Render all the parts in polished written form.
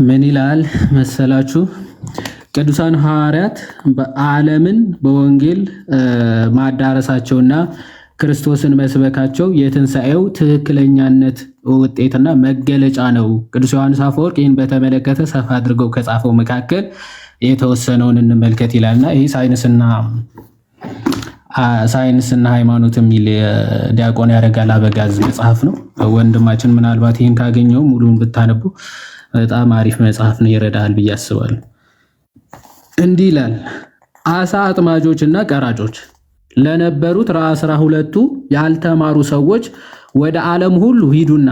ምን ይላል መሰላችሁ? ቅዱሳን ሐዋርያት በዓለምን በወንጌል ማዳረሳቸውና ክርስቶስን መስበካቸው የትንሣኤው ትክክለኛነት ውጤትና መገለጫ ነው። ቅዱስ ዮሐንስ አፈወርቅ ይህን በተመለከተ ሰፋ አድርገው ከጻፈው መካከል የተወሰነውን እንመልከት ይላልና ይህ ሳይንስና ሃይማኖት የሚል ዲያቆን ያረጋል አበጋዝ መጽሐፍ ነው። ወንድማችን ምናልባት ይህን ካገኘው ሙሉን ብታነቡ በጣም አሪፍ መጽሐፍ ነው፣ ይረዳል ብዬ አስባለሁ። እንዲህ ይላል። አሳ አጥማጆችና ቀራጮች ለነበሩት አስራ ሁለቱ ያልተማሩ ሰዎች ወደ ዓለም ሁሉ ሂዱና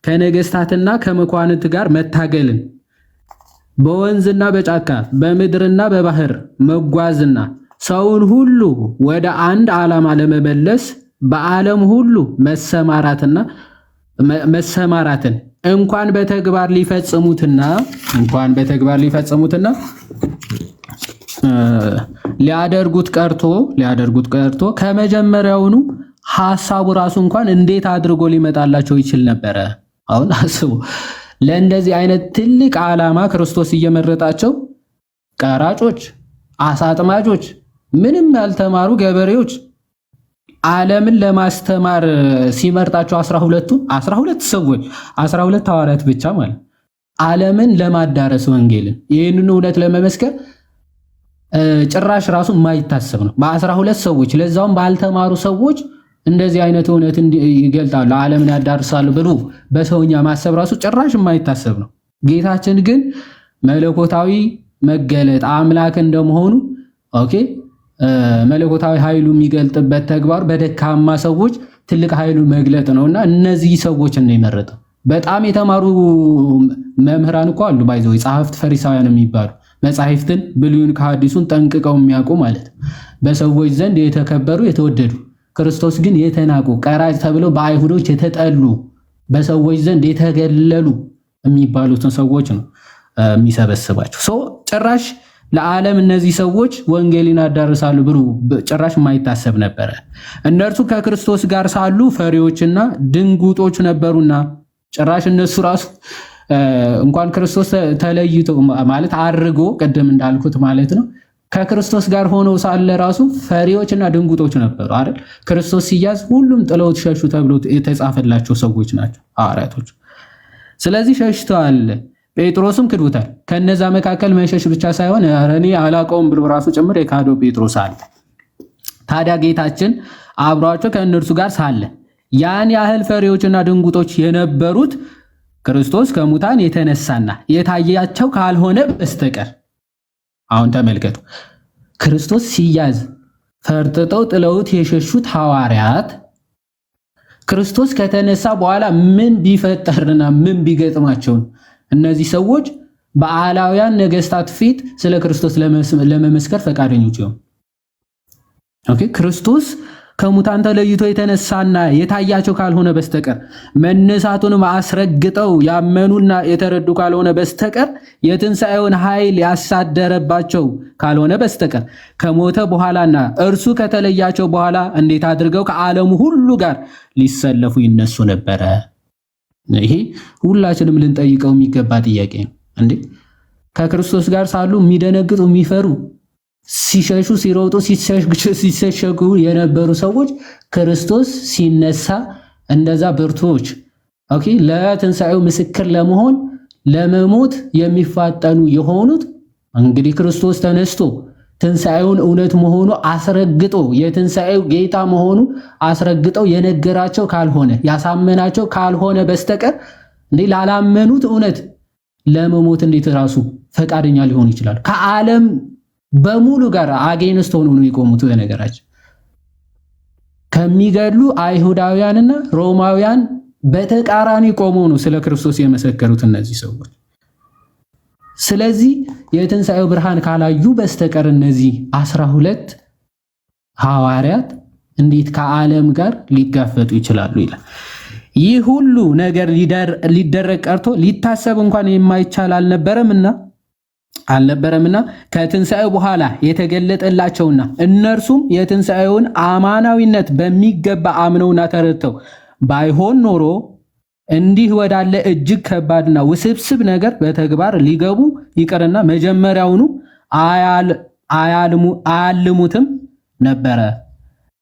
ከነገስታትና ከመኳንንት ጋር መታገልን፣ በወንዝና በጫካ በምድርና በባህር መጓዝና ሰውን ሁሉ ወደ አንድ ዓላማ ለመመለስ በዓለም ሁሉ መሰማራትን እንኳን በተግባር ሊፈጽሙትና ሊያደርጉት ቀርቶ ከመጀመሪያውኑ ሐሳቡ ራሱ እንኳን እንዴት አድርጎ ሊመጣላቸው ይችል ነበረ። አሁን አስቡ፣ ለእንደዚህ አይነት ትልቅ ዓላማ ክርስቶስ እየመረጣቸው ቀራጮች፣ አሳ አጥማጆች፣ ምንም ያልተማሩ ገበሬዎች ዓለምን ለማስተማር ሲመርጣቸው 12 ሰዎች 12 ሐዋርያት ብቻ ማለት ዓለምን ለማዳረስ ወንጌልን ይህንን እውነት ለመመስከር ጭራሽ ራሱ የማይታሰብ ነው። በ12 ሰዎች ለዛውም ባልተማሩ ሰዎች እንደዚህ አይነት እውነት ይገልጣሉ፣ ዓለምን ያዳርሳሉ ብሎ በሰውኛ ማሰብ ራሱ ጭራሽ የማይታሰብ ነው። ጌታችን ግን መለኮታዊ መገለጥ አምላክ እንደመሆኑ መለኮታዊ ኃይሉ የሚገልጥበት ተግባር በደካማ ሰዎች ትልቅ ኃይሉ መግለጥ ነውና እነዚህ ሰዎች ነው የመረጠው። በጣም የተማሩ መምህራን እኮ አሉ፣ ባይዘው ጸሐፍት ፈሪሳውያን የሚባሉ መጻሕፍትን ብሉይን ከሐዲሱን ጠንቅቀው የሚያውቁ ማለት ነው። በሰዎች ዘንድ የተከበሩ የተወደዱ፣ ክርስቶስ ግን የተናቁ ቀራጭ ተብለው በአይሁዶች የተጠሉ በሰዎች ዘንድ የተገለሉ የሚባሉትን ሰዎች ነው የሚሰበስባቸው። ጭራሽ ለዓለም እነዚህ ሰዎች ወንጌልን ያዳርሳሉ ብሎ ጭራሽ የማይታሰብ ነበረ። እነርሱ ከክርስቶስ ጋር ሳሉ ፈሪዎችና ድንጉጦች ነበሩና ጭራሽ እነሱ ራሱ እንኳን ክርስቶስ ተለይቶ ማለት አድርጎ ቅድም እንዳልኩት ማለት ነው ከክርስቶስ ጋር ሆነው ሳለ ራሱ ፈሪዎችና ድንጉጦች ነበሩ አይደል? ክርስቶስ ሲያዝ ሁሉም ጥለውት ሸሹ ተብሎ የተጻፈላቸው ሰዎች ናቸው ሐዋርያቶች። ስለዚህ ሸሽተዋል። ጴጥሮስም ክዱታል። ከነዛ መካከል መሸሽ ብቻ ሳይሆን እኔ አላውቀውም ብሎ ራሱ ጭምር የካደው ጴጥሮስ አለ። ታዲያ ጌታችን አብሯቸው ከእነርሱ ጋር ሳለ ያን ያህል ፈሪዎችና ድንጉጦች የነበሩት ክርስቶስ ከሙታን የተነሳና የታያቸው ካልሆነ በስተቀር አሁን ተመልከቱ፣ ክርስቶስ ሲያዝ ፈርጥጠው ጥለውት የሸሹት ሐዋርያት ክርስቶስ ከተነሳ በኋላ ምን ቢፈጠርና ምን ቢገጥማቸው እነዚህ ሰዎች በዓላውያን ነገስታት ፊት ስለ ክርስቶስ ለመመስከር ፈቃደኞች ይሆኑ? ክርስቶስ ከሙታን ተለይቶ የተነሳና የታያቸው ካልሆነ በስተቀር መነሳቱንም አስረግጠው ያመኑና የተረዱ ካልሆነ በስተቀር የትንሣኤውን ኃይል ያሳደረባቸው ካልሆነ በስተቀር ከሞተ በኋላና እርሱ ከተለያቸው በኋላ እንዴት አድርገው ከዓለሙ ሁሉ ጋር ሊሰለፉ ይነሱ ነበረ? ይሄ ሁላችንም ልንጠይቀው የሚገባ ጥያቄ ነው። እንዴ ከክርስቶስ ጋር ሳሉ የሚደነግጡ የሚፈሩ ሲሸሹ ሲሮጡ ሲሸሸጉ የነበሩ ሰዎች ክርስቶስ ሲነሳ እንደዛ ብርቱዎች ለትንሣኤው ምስክር ለመሆን ለመሞት የሚፋጠኑ የሆኑት እንግዲህ ክርስቶስ ተነስቶ ትንሣኤውን እውነት መሆኑ አስረግጦ የትንሣኤው ጌታ መሆኑ አስረግጠው የነገራቸው ካልሆነ ያሳመናቸው ካልሆነ በስተቀር እንዴ ላላመኑት እውነት ለመሞት እንዴት ራሱ ፈቃደኛ ሊሆኑ ይችላል? ከዓለም በሙሉ ጋር አጌንስት ሆነው ነው የቆሙት። በነገራችን ከሚገድሉ አይሁዳውያንና ሮማውያን በተቃራኒ ቆመው ነው ስለ ክርስቶስ የመሰከሩት እነዚህ ሰዎች። ስለዚህ የትንሣኤው ብርሃን ካላዩ በስተቀር እነዚህ 12 ሐዋርያት እንዴት ከዓለም ጋር ሊጋፈጡ ይችላሉ ይላል። ይህ ሁሉ ነገር ሊደረግ ቀርቶ ሊታሰብ እንኳን የማይቻል አልነበረምና ከትንሣኤው በኋላ የተገለጠላቸውና እነርሱም የትንሣኤውን አማናዊነት በሚገባ አምነውና ተረድተው ባይሆን ኖሮ እንዲህ ወዳለ እጅግ ከባድና ውስብስብ ነገር በተግባር ሊገቡ ይቅርና መጀመሪያውኑ አያልሙትም ነበረ።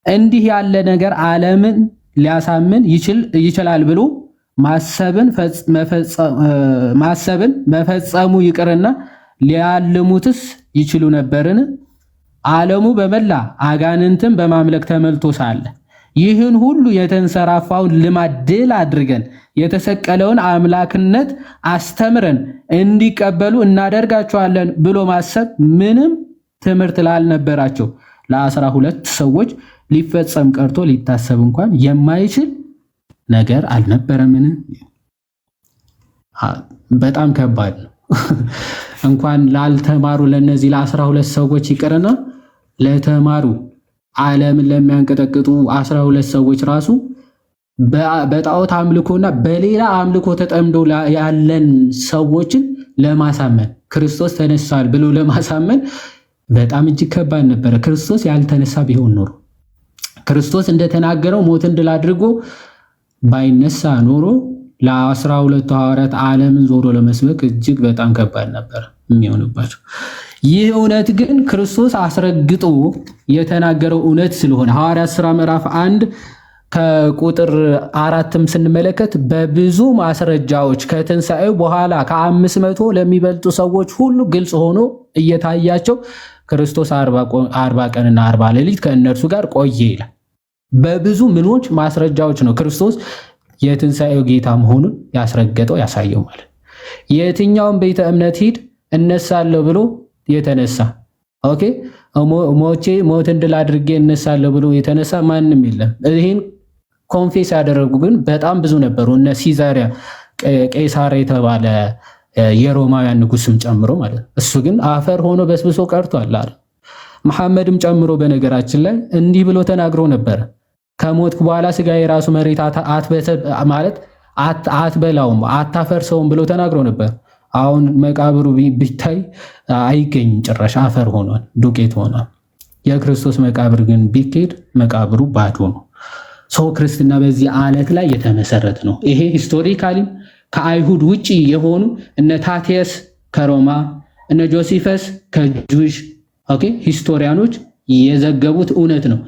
እንዲህ ያለ ነገር ዓለምን ሊያሳምን ይችላል ብሎ ማሰብን መፈጸሙ ይቅርና ሊያልሙትስ ይችሉ ነበርን? ዓለሙ በመላ አጋንንትን በማምለክ ተመልቶ ሳለ ይህን ሁሉ የተንሰራፋውን ልማድ ድል አድርገን የተሰቀለውን አምላክነት አስተምረን እንዲቀበሉ እናደርጋቸዋለን ብሎ ማሰብ ምንም ትምህርት ላልነበራቸው ለ12 ሰዎች ሊፈጸም ቀርቶ ሊታሰብ እንኳን የማይችል ነገር አልነበረምን? በጣም ከባድ ነው። እንኳን ላልተማሩ ለነዚህ ለ12 ሰዎች ይቅርና ለተማሩ ዓለምን ለሚያንቀጠቅጡ 12 ሰዎች ራሱ በጣዖት አምልኮና በሌላ አምልኮ ተጠምዶ ያለን ሰዎችን ለማሳመን ክርስቶስ ተነሳል ብሎ ለማሳመን በጣም እጅግ ከባድ ነበረ። ክርስቶስ ያልተነሳ ቢሆን ኖሮ ክርስቶስ እንደተናገረው ሞትን ድል አድርጎ ባይነሳ ኖሮ ለ12 ሐዋርያት ዓለምን ዞሮ ለመስበክ እጅግ በጣም ከባድ ነበር የሚሆንባቸው። ይህ እውነት ግን ክርስቶስ አስረግጦ የተናገረው እውነት ስለሆነ ሐዋርያት ሥራ ምዕራፍ 1 ከቁጥር 4ም ስንመለከት በብዙ ማስረጃዎች ከትንሣኤው በኋላ ከ500 ለሚበልጡ ሰዎች ሁሉ ግልጽ ሆኖ እየታያቸው ክርስቶስ 40 ቀንና 40 ሌሊት ከእነርሱ ጋር ቆየ ይላል። በብዙ ምኖች ማስረጃዎች ነው ክርስቶስ የትንሣኤው ጌታ መሆኑን ያስረገጠው ያሳየው ማለት። የትኛውም ቤተ እምነት ሂድ እነሳለሁ ብሎ የተነሳ ኦኬ ሞትን ድል አድርጌ እነሳለሁ ብሎ የተነሳ ማንም የለም። ይህን ኮንፌስ ያደረጉ ግን በጣም ብዙ ነበሩ። እነ ሲዛሪያ ቄሳር የተባለ የሮማውያን ንጉስም ጨምሮ ማለት ነው። እሱ ግን አፈር ሆኖ በስብሶ ቀርቷል አለ። መሐመድም ጨምሮ በነገራችን ላይ እንዲህ ብሎ ተናግሮ ነበር። ከሞትኩ በኋላ ስጋ የራሱ መሬት ማለት አትበላውም አታፈርሰውም ብሎ ተናግሮ ነበር። አሁን መቃብሩ ቢታይ አይገኝም፣ ጭራሽ አፈር ሆኗል፣ ዱቄት ሆኗል። የክርስቶስ መቃብር ግን ቢኬድ መቃብሩ ባዶ ነው። ሰው ክርስትና በዚህ አለት ላይ የተመሰረተ ነው። ይሄ ሂስቶሪካሊም ከአይሁድ ውጪ የሆኑ እነ ታቴስ ከሮማ እነ ጆሲፈስ ከጁሽ ሂስቶሪያኖች የዘገቡት እውነት ነው።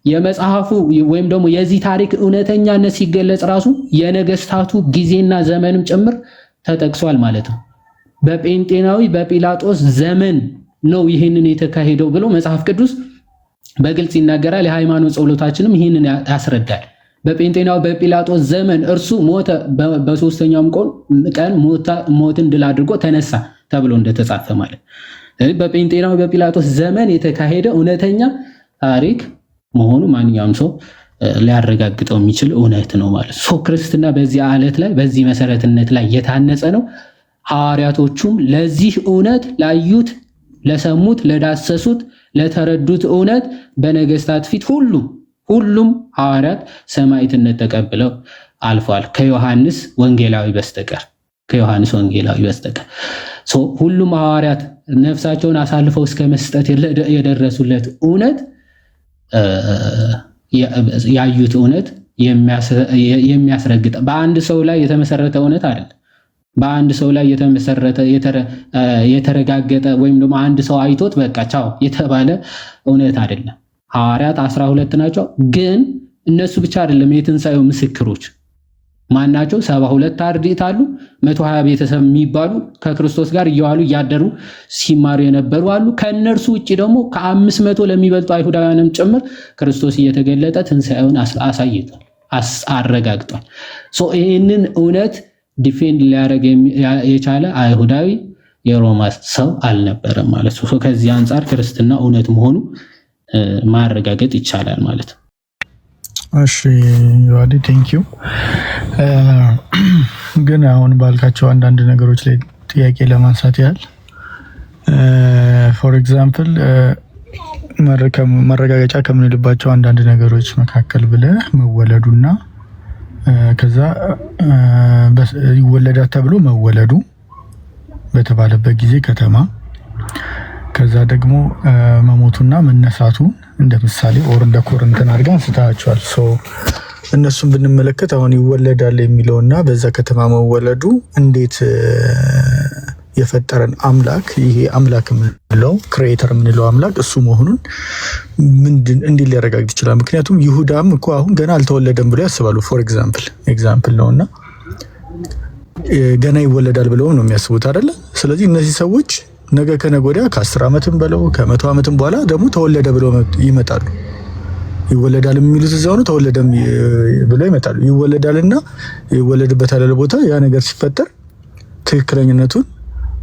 የመጽሐፉ ወይም ደግሞ የዚህ ታሪክ እውነተኛነት ሲገለጽ ራሱ የነገስታቱ ጊዜና ዘመንም ጭምር ተጠቅሷል ማለት ነው። በጴንጤናዊ በጲላጦስ ዘመን ነው ይህንን የተካሄደው ብሎ መጽሐፍ ቅዱስ በግልጽ ይናገራል። የሃይማኖት ጸሎታችንም ይህንን ያስረዳል። በጴንጤናዊ በጲላጦስ ዘመን እርሱ ሞተ፣ በሶስተኛውም ቀን ሞትን ድል አድርጎ ተነሳ ተብሎ እንደተጻፈ ማለት። በጴንጤናዊ በጲላጦስ ዘመን የተካሄደ እውነተኛ ታሪክ መሆኑ ማንኛውም ሰው ሊያረጋግጠው የሚችል እውነት ነው ማለት ነው። ክርስትና በዚህ አለት ላይ በዚህ መሰረትነት ላይ የታነጸ ነው። ሐዋርያቶቹም ለዚህ እውነት ላዩት፣ ለሰሙት፣ ለዳሰሱት፣ ለተረዱት እውነት በነገስታት ፊት ሁሉም ሐዋርያት ሰማዕትነት ተቀብለው አልፈዋል ከዮሐንስ ወንጌላዊ በስተቀር ሁሉም ሐዋርያት ነፍሳቸውን አሳልፈው እስከ መስጠት የደረሱለት እውነት ያዩት እውነት የሚያስረግጥ በአንድ ሰው ላይ የተመሰረተ እውነት አይደለም። በአንድ ሰው ላይ የተመሰረተ የተረጋገጠ ወይም ደግሞ አንድ ሰው አይቶት በቃ ቻው የተባለ እውነት አይደለም። ሐዋርያት 12 ናቸው። ግን እነሱ ብቻ አይደለም የትንሣኤው ምስክሮች ማናቸው? 72 አርድእት አሉ። 120 ቤተሰብ የሚባሉ ከክርስቶስ ጋር እየዋሉ እያደሩ ሲማሩ የነበሩ አሉ። ከነርሱ ውጪ ደግሞ ከ500 ለሚበልጡ አይሁዳውያንም ጭምር ክርስቶስ እየተገለጠ ትንሣኤውን አሳይቷል፣ አረጋግጧል። ይህንን እውነት ዲፌንድ ሊያደርግ የቻለ አይሁዳዊ የሮማ ሰው አልነበረም ማለት ነው። ከዚህ አንጻር ክርስትና እውነት መሆኑ ማረጋገጥ ይቻላል ማለት ነው። እሺ ዮሐዴ ቴንኪው። ግን አሁን ባልካቸው አንዳንድ ነገሮች ላይ ጥያቄ ለማንሳት ያህል ፎር ኤግዛምፕል መረጋገጫ ከምንልባቸው አንዳንድ ነገሮች መካከል ብለህ መወለዱና ከዛ ይወለዳል ተብሎ መወለዱ በተባለበት ጊዜ ከተማ ከዛ ደግሞ መሞቱና መነሳቱ እንደ ምሳሌ ኦር እንደ ኮርንትን አድርገን አንስታቸዋል። እነሱን ብንመለከት አሁን ይወለዳል የሚለውና በዛ ከተማ መወለዱ እንዴት የፈጠረን አምላክ ይሄ አምላክ የምንለው ክሬተር የምንለው አምላክ እሱ መሆኑን እንዴት ሊያረጋግጥ ይችላል? ምክንያቱም ይሁዳም እኮ አሁን ገና አልተወለደም ብለው ያስባሉ። ፎር ኤግዛምፕል ነውና ገና ይወለዳል ብለው ነው የሚያስቡት አይደለ? ስለዚህ እነዚህ ሰዎች ነገ ከነገ ወዲያ ከ10 ዓመትም በለው ከ100 ዓመትም በኋላ ደግሞ ተወለደ ብለው ይመጣሉ። ይወለዳል የሚሉት እዛው ነው፣ ተወለደም ብለው ይመጣሉ። ይወለዳልና ይወለድበታል ያለ ቦታ ያ ነገር ሲፈጠር ትክክለኛነቱን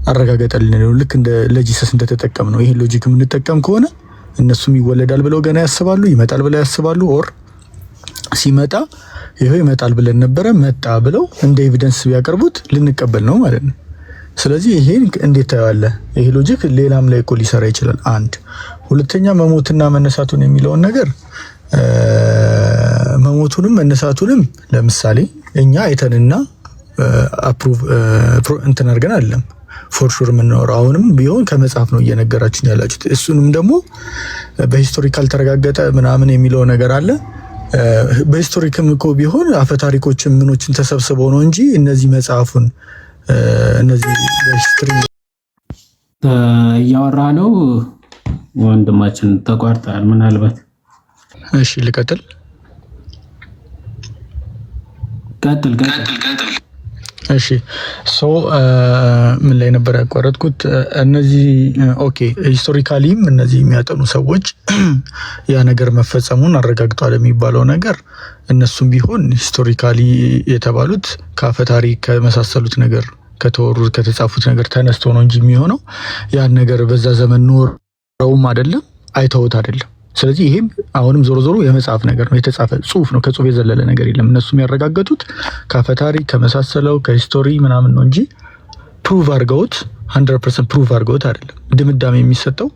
አረጋገጠልን ነው። ልክ እንደ ለጂሰስ እንደተጠቀም ነው። ይሄን ሎጂክ የምንጠቀም ከሆነ እነሱም ይወለዳል ብለው ገና ያስባሉ፣ ይመጣል ብለው ያስባሉ። ኦር ሲመጣ ይሄው ይመጣል ብለን ነበረ መጣ ብለው እንደ ኤቪደንስ ቢያቀርቡት ልንቀበል ነው ማለት ነው። ስለዚህ ይሄን እንዴት ታያለህ? ይሄ ሎጂክ ሌላም ላይ እኮ ሊሰራ ይችላል። አንድ ሁለተኛ መሞትና መነሳቱን የሚለውን ነገር መሞቱንም መነሳቱንም ለምሳሌ እኛ አይተንና አፕሩቭ እንትን አድርገን አይደለም ፎር ሹር የምንኖረው። አሁንም ቢሆን ከመጽሐፍ ነው እየነገራችሁኝ ያላችሁት። እሱንም ደግሞ በሂስቶሪካል ተረጋገጠ ምናምን የሚለው ነገር አለ። በሂስቶሪክም እኮ ቢሆን አፈታሪኮችን ምኖችን ተሰብስበው ነው እንጂ እነዚህ መጽሐፉን እነዚህ በሂስትሪ እያወራ ነው። ወንድማችን ተቋርጧል ምናልባት። እሺ ልቀጥል። ቀጥል። እሺ ምን ላይ ነበር ያቋረጥኩት? እነዚህ ኦኬ ሂስቶሪካሊም እነዚህ የሚያጠኑ ሰዎች ያ ነገር መፈጸሙን አረጋግጧል የሚባለው ነገር እነሱም ቢሆን ሂስቶሪካሊ የተባሉት ከአፈ ታሪክ ከመሳሰሉት ነገር ከተወሩት ከተጻፉት ነገር ተነስቶ ነው እንጂ የሚሆነው ያን ነገር በዛ ዘመን ኖረውም አይደለም አይተውት አይደለም። ስለዚህ ይሄም አሁንም ዞሮ ዞሮ የመጽሐፍ ነገር ነው፣ የተጻፈ ጽሁፍ ነው። ከጽሁፍ የዘለለ ነገር የለም። እነሱም ያረጋገጡት ከአፈ ታሪክ ከመሳሰለው ከሂስቶሪ ምናምን ነው እንጂ ፕሩቭ አድርገውት 100% ፕሩቭ አድርገውት አይደለም። ድምዳሜ የሚሰጠው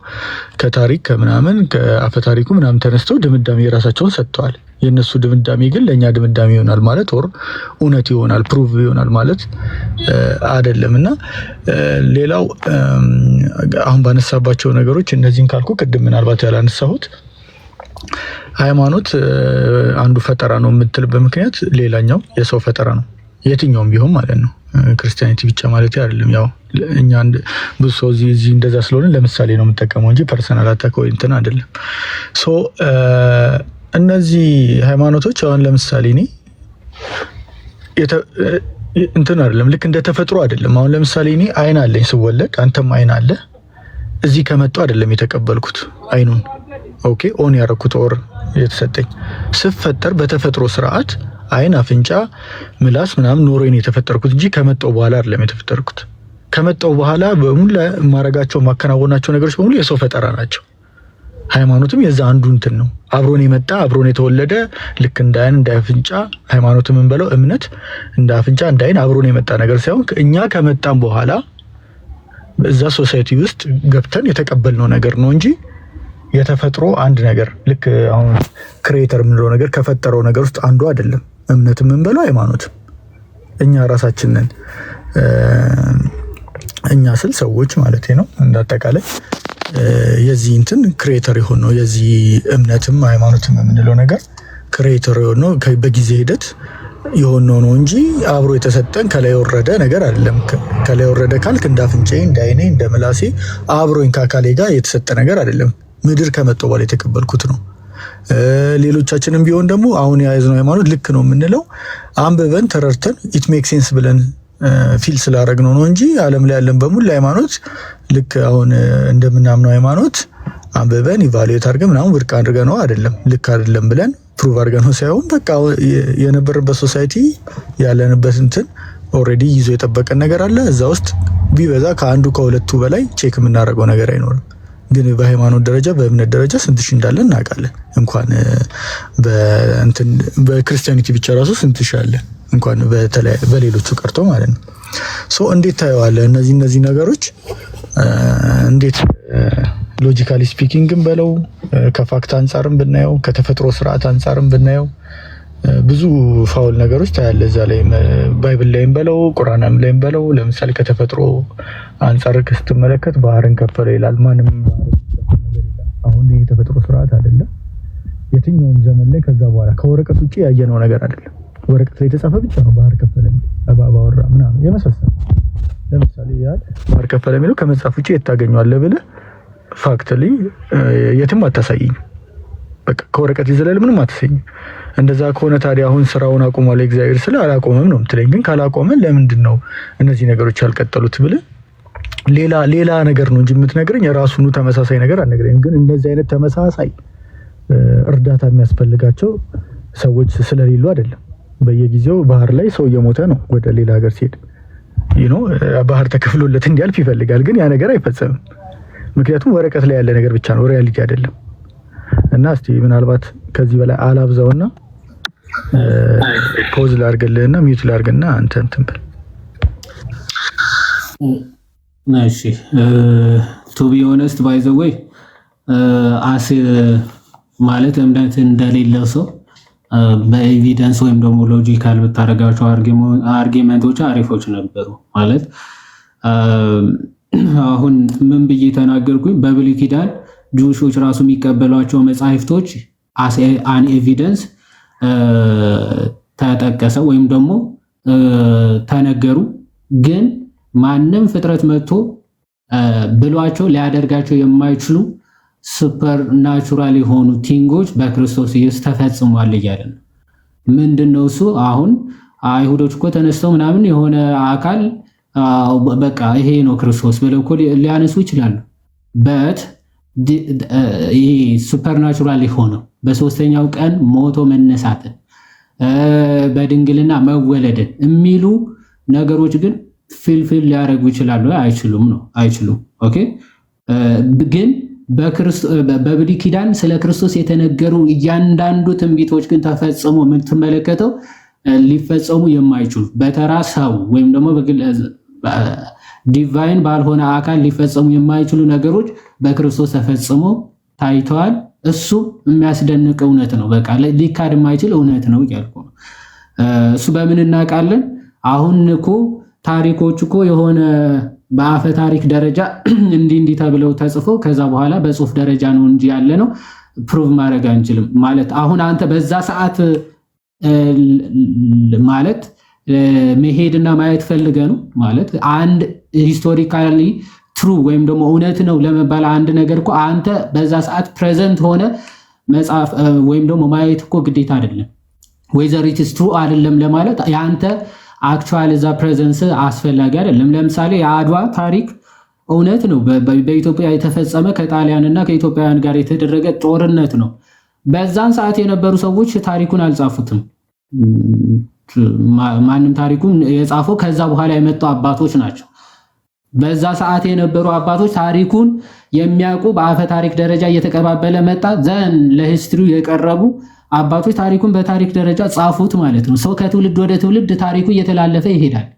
ከታሪክ ከምናምን ከአፈ ታሪኩ ምናምን ተነስተው ድምዳሜ የራሳቸውን ሰጥተዋል። የነሱ ድምዳሜ ግን ለኛ ድምዳሜ ይሆናል ማለት ኦር እውነት ይሆናል ፕሩቭ ይሆናል ማለት አይደለም። እና ሌላው አሁን ባነሳባቸው ነገሮች እነዚህን ካልኩ ቅድም ምናልባት ያላነሳሁት ሃይማኖት አንዱ ፈጠራ ነው የምትልበት ምክንያት ሌላኛው የሰው ፈጠራ ነው። የትኛውም ቢሆን ማለት ነው። ክርስቲያኒቲ ብቻ ማለት አይደለም። ያው እኛ ብዙ ሰው እዚህ እንደዛ ስለሆነ ለምሳሌ ነው የምጠቀመው እንጂ ፐርሰናል አታክ ወይ እንትን አይደለም። እነዚህ ሃይማኖቶች አሁን ለምሳሌ እኔ እንትን አይደለም ልክ እንደ ተፈጥሮ አይደለም። አሁን ለምሳሌ እኔ አይን አለኝ ስወለድ፣ አንተም አይን አለ። እዚህ ከመጣው አይደለም የተቀበልኩት አይኑን ኦኬ ኦን ያረኩት ኦር የተሰጠኝ ስፈጠር በተፈጥሮ ስርዓት አይን፣ አፍንጫ፣ ምላስ ምናምን ኖሮኝ የተፈጠርኩት እንጂ ከመጣው በኋላ አይደለም የተፈጠርኩት። ከመጣው በኋላ በሙሉ ማረጋቸው ማከናወናቸው ነገሮች በሙሉ የሰው ፈጠራ ናቸው። ሃይማኖትም የዛ አንዱ እንትን ነው። አብሮን የመጣ አብሮን የተወለደ ልክ እንደ አይን እንደ አፍንጫ ሃይማኖትም እንበለው እምነት እንደ አፍንጫ እንደ አይን አብሮን የመጣ ነገር ሳይሆን እኛ ከመጣን በኋላ እዛ ሶሳይቲ ውስጥ ገብተን የተቀበልነው ነገር ነው እንጂ የተፈጥሮ አንድ ነገር ልክ አሁን ክሬተር የምንለው ነገር ከፈጠረው ነገር ውስጥ አንዱ አይደለም። እምነትም እንበለው ሃይማኖትም እኛ ራሳችን ነን። እኛ ስል ሰዎች ማለት ነው እንዳጠቃላይ የዚህ እንትን ክሬተር የሆነው የዚህ እምነትም ሃይማኖትም የምንለው ነገር ክሬተር የሆነው በጊዜ ሂደት የሆነው ነው እንጂ አብሮ የተሰጠን ከላይ ወረደ ነገር አይደለም። ከላይ ወረደ ካልክ እንደ አፍንጫዬ እንደ አይኔ እንደ ምላሴ አብሮኝ ከአካሌ ጋር የተሰጠ ነገር አይደለም። ምድር ከመጣው በኋላ የተቀበልኩት ነው። ሌሎቻችንም ቢሆን ደግሞ አሁን የያዝነው ሃይማኖት ልክ ነው የምንለው አንብበን ተረድተን ኢት ሜክ ሴንስ ብለን ፊል ስላደረግነው ነው እንጂ ዓለም ላይ ያለን በሙሉ ሃይማኖት ልክ አሁን እንደምናምነው ሃይማኖት አንብበን ኢቫሉዌት አድርገን ምናምን ውድቅ አድርገን ነው አይደለም። ልክ አይደለም ብለን ፕሩቭ አድርገን ነው ሳይሆን በቃ የነበረበት ሶሳይቲ ያለንበት እንትን ኦልሬዲ ይዞ የጠበቀን ነገር አለ። እዛ ውስጥ ቢበዛ ከአንዱ ከሁለቱ በላይ ቼክ የምናደርገው ነገር አይኖርም። ግን በሃይማኖት ደረጃ በእምነት ደረጃ ስንት ሺህ እንዳለ እናውቃለን። እንኳን በክርስቲያኒቲ ብቻ ራሱ ስንት ሺህ አለ እንኳን በሌሎቹ ቀርቶ ማለት ነው። እንዴት ታየዋለህ? እነዚህ ነገሮች እንዴት ሎጂካሊ ስፒኪንግም በለው ከፋክት አንጻርም ብናየው ከተፈጥሮ ስርዓት አንጻርም ብናየው ብዙ ፋውል ነገሮች ታያለ። እዛ ላይ ባይብል ላይም በለው ቁርአንም ላይም በለው ለምሳሌ ከተፈጥሮ አንጻር ስትመለከት ባህርን ከፈለ ይላል። ማንም ባህርን ከፈለ ነገር ይላል። አሁን ይሄ ተፈጥሮ ስርዓት አይደለም። የትኛውም ዘመን ላይ ከዛ በኋላ ከወረቀት ውጪ ያየነው ነገር አይደለም። ወረቀት ላይ የተጻፈ ብቻ ነው ባህር ከፈለ አባወራ ምናምን የመሳሰሉ። ለምሳሌ ያህል ባህር ከፈለ የሚለው ከመጽሐፍ ውጪ የታገኘዋለህ ብለህ ፋክትሊ የትም አታሳይኝ። በቃ ከወረቀት ይዘላል ምንም አታሳይኝ። እንደዛ ከሆነ ታዲያ አሁን ስራውን አቁሟል እግዚአብሔር ስለ አላቆመም ነው የምትለኝ። ግን ካላቆመ ለምንድን ነው እነዚህ ነገሮች ያልቀጠሉት ብለህ ሌላ ነገር ነው እንጂ የምትነግረኝ የራሱኑ ተመሳሳይ ነገር አልነግረኝም። ግን እንደዚህ አይነት ተመሳሳይ እርዳታ የሚያስፈልጋቸው ሰዎች ስለሌሉ አይደለም። በየጊዜው ባህር ላይ ሰው እየሞተ ነው ወደ ሌላ ሀገር ሲሄድ ባህር ተከፍሎለት እንዲያልፍ ይፈልጋል። ግን ያ ነገር አይፈጸምም። ምክንያቱም ወረቀት ላይ ያለ ነገር ብቻ ነው፣ ሪያሊቲ አይደለም። እና እስቲ ምናልባት ከዚህ በላይ አላብዛውና ፖዝ ላድርግልህና ሚዩት ላድርግና አንተ እንትን በል። እሺ ቱ ቢ ኦነስት ባይ ዘ ዌይ አስ ማለት እምነት እንደሌለው ሰው በኤቪደንስ ወይም ደግሞ ሎጂካል ብታረጋቸው አርጊመንቶች አሪፎች ነበሩ። ማለት አሁን ምን ብዬ ተናገርኩኝ? በብሉይ ኪዳን ጁሾች ራሱ የሚቀበሏቸው መጻሕፍቶች አን ኤቪደንስ ተጠቀሰ ወይም ደግሞ ተነገሩ። ግን ማንም ፍጥረት መጥቶ ብሏቸው ሊያደርጋቸው የማይችሉ ሱፐር ናቹራል የሆኑ ቲንጎች በክርስቶስ ኢየሱስ ተፈጽሟል እያለ ነው። ምንድነው እሱ? አሁን አይሁዶች እኮ ተነስተው ምናምን የሆነ አካል በቃ ይሄ ነው ክርስቶስ ብለው እኮ ሊያነሱ ይችላሉ። በት ይሄ ሱፐር ናቹራል የሆነው በሶስተኛው ቀን ሞቶ መነሳትን በድንግልና መወለድን የሚሉ ነገሮች ግን ፊልፊል ሊያደርጉ ይችላሉ? አይችሉም ነው አይችሉም። ኦኬ ግን በብሉይ ኪዳን ስለ ክርስቶስ የተነገሩ እያንዳንዱ ትንቢቶች ግን ተፈጽሞ የምትመለከተው ሊፈጸሙ የማይችሉ በተራ ሰው ወይም ደግሞ ዲቫይን ባልሆነ አካል ሊፈጸሙ የማይችሉ ነገሮች በክርስቶስ ተፈጽሞ ታይተዋል። እሱ የሚያስደንቅ እውነት ነው። በቃ ሊካድ የማይችል እውነት ነው እያልኩ ነው። እሱ በምን እናውቃለን? አሁን እኮ ታሪኮች እኮ የሆነ በአፈ ታሪክ ደረጃ እንዲህ ተብለው ተጽፈው ከዛ በኋላ በጽሁፍ ደረጃ ነው እንጂ ያለ ነው ፕሩቭ ማድረግ አንችልም። ማለት አሁን አንተ በዛ ሰዓት ማለት መሄድና ማየት ፈልገ ነው ማለት አንድ ሂስቶሪካሊ ትሩ ወይም ደግሞ እውነት ነው ለመባል አንድ ነገር እኮ አንተ በዛ ሰዓት ፕሬዘንት ሆነ መጽሐፍ ወይም ደግሞ ማየት እኮ ግዴታ አይደለም። whether it is true አይደለም ለማለት ያንተ አክቹዋሊ እዛ ፕሬዘንስ አስፈላጊ አይደለም። ለምሳሌ የአድዋ ታሪክ እውነት ነው፣ በኢትዮጵያ የተፈጸመ ከጣሊያንና ከኢትዮጵያውያን ጋር የተደረገ ጦርነት ነው። በዛን ሰዓት የነበሩ ሰዎች ታሪኩን አልጻፉትም። ማንም ታሪኩን የጻፈው ከዛ በኋላ የመጡ አባቶች ናቸው። በዛ ሰዓት የነበሩ አባቶች ታሪኩን የሚያውቁ በአፈ ታሪክ ደረጃ እየተቀባበለ መጣ። ዘን ለሂስትሪው የቀረቡ አባቶች ታሪኩን በታሪክ ደረጃ ጻፉት ማለት ነው። ሰው ከትውልድ ወደ ትውልድ ታሪኩ እየተላለፈ ይሄዳል።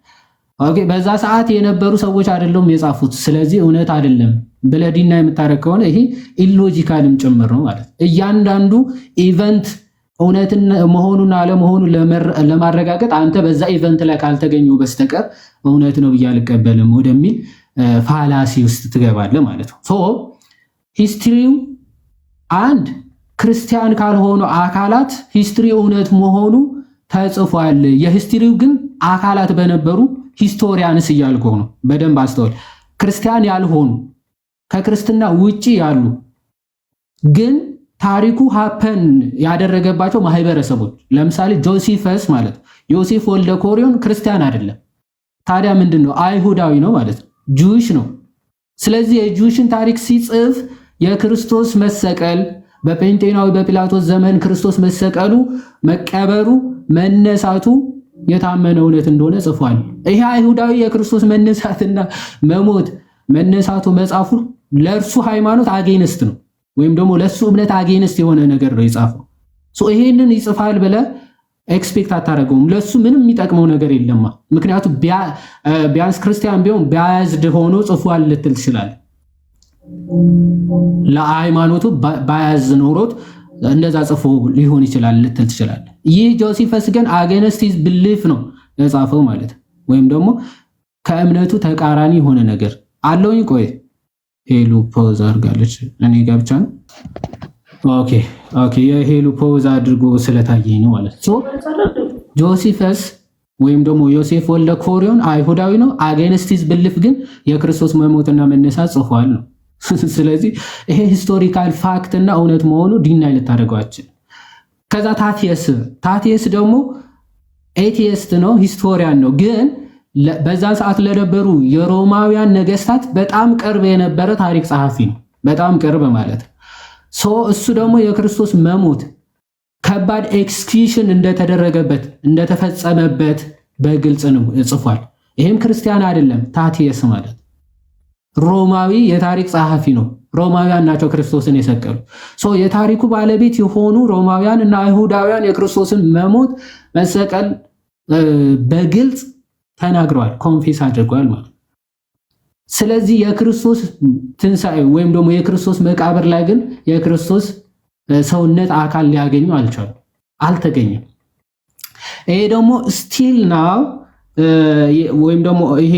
ኦኬ በዛ ሰዓት የነበሩ ሰዎች አይደለም የጻፉት። ስለዚህ እውነት አይደለም ብለዲና የምታረክ ከሆነ ይሄ ኢሎጂካልም ጭምር ነው ማለት። እያንዳንዱ ኢቨንት እውነትን መሆኑን አለመሆኑን ለማረጋገጥ አንተ በዛ ኢቨንት ላይ ካልተገኘው በስተቀር እውነት ነው ብዬ አልቀበልም ወደሚል ፋላሲ ውስጥ ትገባለህ ማለት ነው። ሶ ሂስትሪው አንድ ክርስቲያን ካልሆኑ አካላት ሂስትሪ እውነት መሆኑ ተጽፏል። የሂስትሪው ግን አካላት በነበሩ ሂስቶሪያንስ እያልኩ ነው። በደንብ አስተውል። ክርስቲያን ያልሆኑ ከክርስትና ውጪ ያሉ ግን ታሪኩ ሀፐን ያደረገባቸው ማህበረሰቦች ለምሳሌ ጆሲፈስ ማለት ዮሴፍ ወልደ ኮሪዮን ክርስቲያን አይደለም። ታዲያ ምንድነው? አይሁዳዊ ነው ማለት ነው። ጁዊሽ ነው። ስለዚህ የጁዊሽን ታሪክ ሲጽፍ የክርስቶስ መሰቀል በጴንጤናዊ በጲላጦስ ዘመን ክርስቶስ መሰቀሉ፣ መቀበሩ፣ መነሳቱ የታመነ እውነት እንደሆነ ጽፏል። ይሄ አይሁዳዊ የክርስቶስ መነሳትና መሞት መነሳቱ መጻፉ ለእርሱ ሃይማኖት አጌንስት ነው ወይም ደግሞ ለሱ እምነት አጌንስት የሆነ ነገር ነው የጻፈው። ሶ ይሄንን ይጽፋል ብለህ ኤክስፔክት አታደርገውም። ለሱ ምንም የሚጠቅመው ነገር የለማ። ምክንያቱም ቢያንስ ክርስቲያን ቢሆን ባያዝድ ሆኖ ጽፏል ልትል ትችላለህ። ለሃይማኖቱ ባያዝ ኖሮት እንደዛ ጽፎ ሊሆን ይችላል ልትል ትችላለህ። ይህ ጆሲፈስ ግን አጌንስት ሂዝ ቢሊፍ ነው የጻፈው ማለት ወይም ደግሞ ከእምነቱ ተቃራኒ የሆነ ነገር አለውኝ። ቆይ ሄሉ ፖዝ አድርጋለች። እኔ ጋር ብቻ ነው ኦኬ ኦኬ የሄሉ ፖዝ አድርጎ ስለታየኝ ነው ማለት ነው። ጆሲፈስ ወይም ደግሞ ዮሴፍ ወልደ ኮሪዮን አይሁዳዊ ነው። አጌንስቲስ ብልፍ ግን የክርስቶስ መሞትና መነሳት ጽፏል ነው። ስለዚህ ይሄ ሂስቶሪካል ፋክት እና እውነት መሆኑ ዲናይ ልታደርጓችን። ከዛ ታቲየስ ደግሞ ኤቲየስት ነው፣ ሂስቶሪያን ነው። ግን በዛን ሰዓት ለነበሩ የሮማውያን ነገስታት በጣም ቅርብ የነበረ ታሪክ ጸሐፊ ነው። በጣም ቅርብ ማለት ነው። እሱ ደግሞ የክርስቶስ መሞት ከባድ ኤክስኪዩሽን እንደተደረገበት እንደተፈጸመበት በግልጽ ነው ጽፏል። ይሄም ክርስቲያን አይደለም። ታቲየስ ማለት ሮማዊ የታሪክ ጸሐፊ ነው። ሮማውያን ናቸው ክርስቶስን የሰቀሉ። የታሪኩ ባለቤት የሆኑ ሮማውያን እና አይሁዳውያን የክርስቶስን መሞት መሰቀል በግልጽ ተናግረዋል፣ ኮንፌስ አድርገዋል ማለት። ስለዚህ የክርስቶስ ትንሣኤ ወይም ደግሞ የክርስቶስ መቃብር ላይ ግን የክርስቶስ ሰውነት አካል ሊያገኙ አልተገኘም። ይሄ ደግሞ ስቲል ናው ወይም ደግሞ ይሄ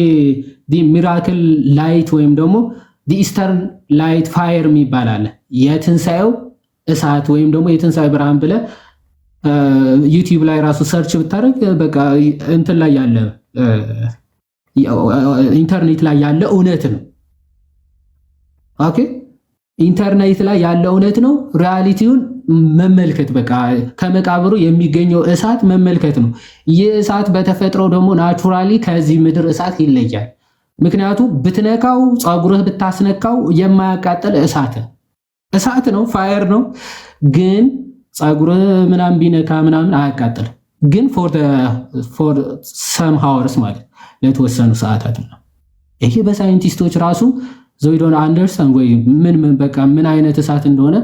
ዲ ሚራክል ላይት ወይም ደግሞ ዲ ኢስተርን ላይት ፋየር የሚባል አለ። የትንሣኤው እሳት ወይም ደግሞ የትንሣኤ ብርሃን ብለህ ዩቲዩብ ላይ ራሱ ሰርች ብታደርግ በቃ እንትን ላይ ያለ ኢንተርኔት ላይ ያለ እውነት ነው። ኦኬ ኢንተርኔት ላይ ያለ እውነት ነው። ሪያሊቲውን መመልከት በቃ ከመቃብሩ የሚገኘው እሳት መመልከት ነው። ይህ እሳት በተፈጥሮ ደግሞ ናቹራሊ ከዚህ ምድር እሳት ይለያል። ምክንያቱም ብትነካው ፀጉርህ ብታስነካው የማያቃጥል እሳት ነው፣ ፋየር ነው። ግን ፀጉርህ ምናምን ቢነካ ምናምን አያቃጥልም። ግን ፎር ሰም ሃወርስ ማለት ለተወሰኑ ሰዓታት ነው። ይሄ በሳይንቲስቶች ራሱ ዞይዶን አንደርስታንድ ወይ በቃ ምን አይነት እሳት እንደሆነ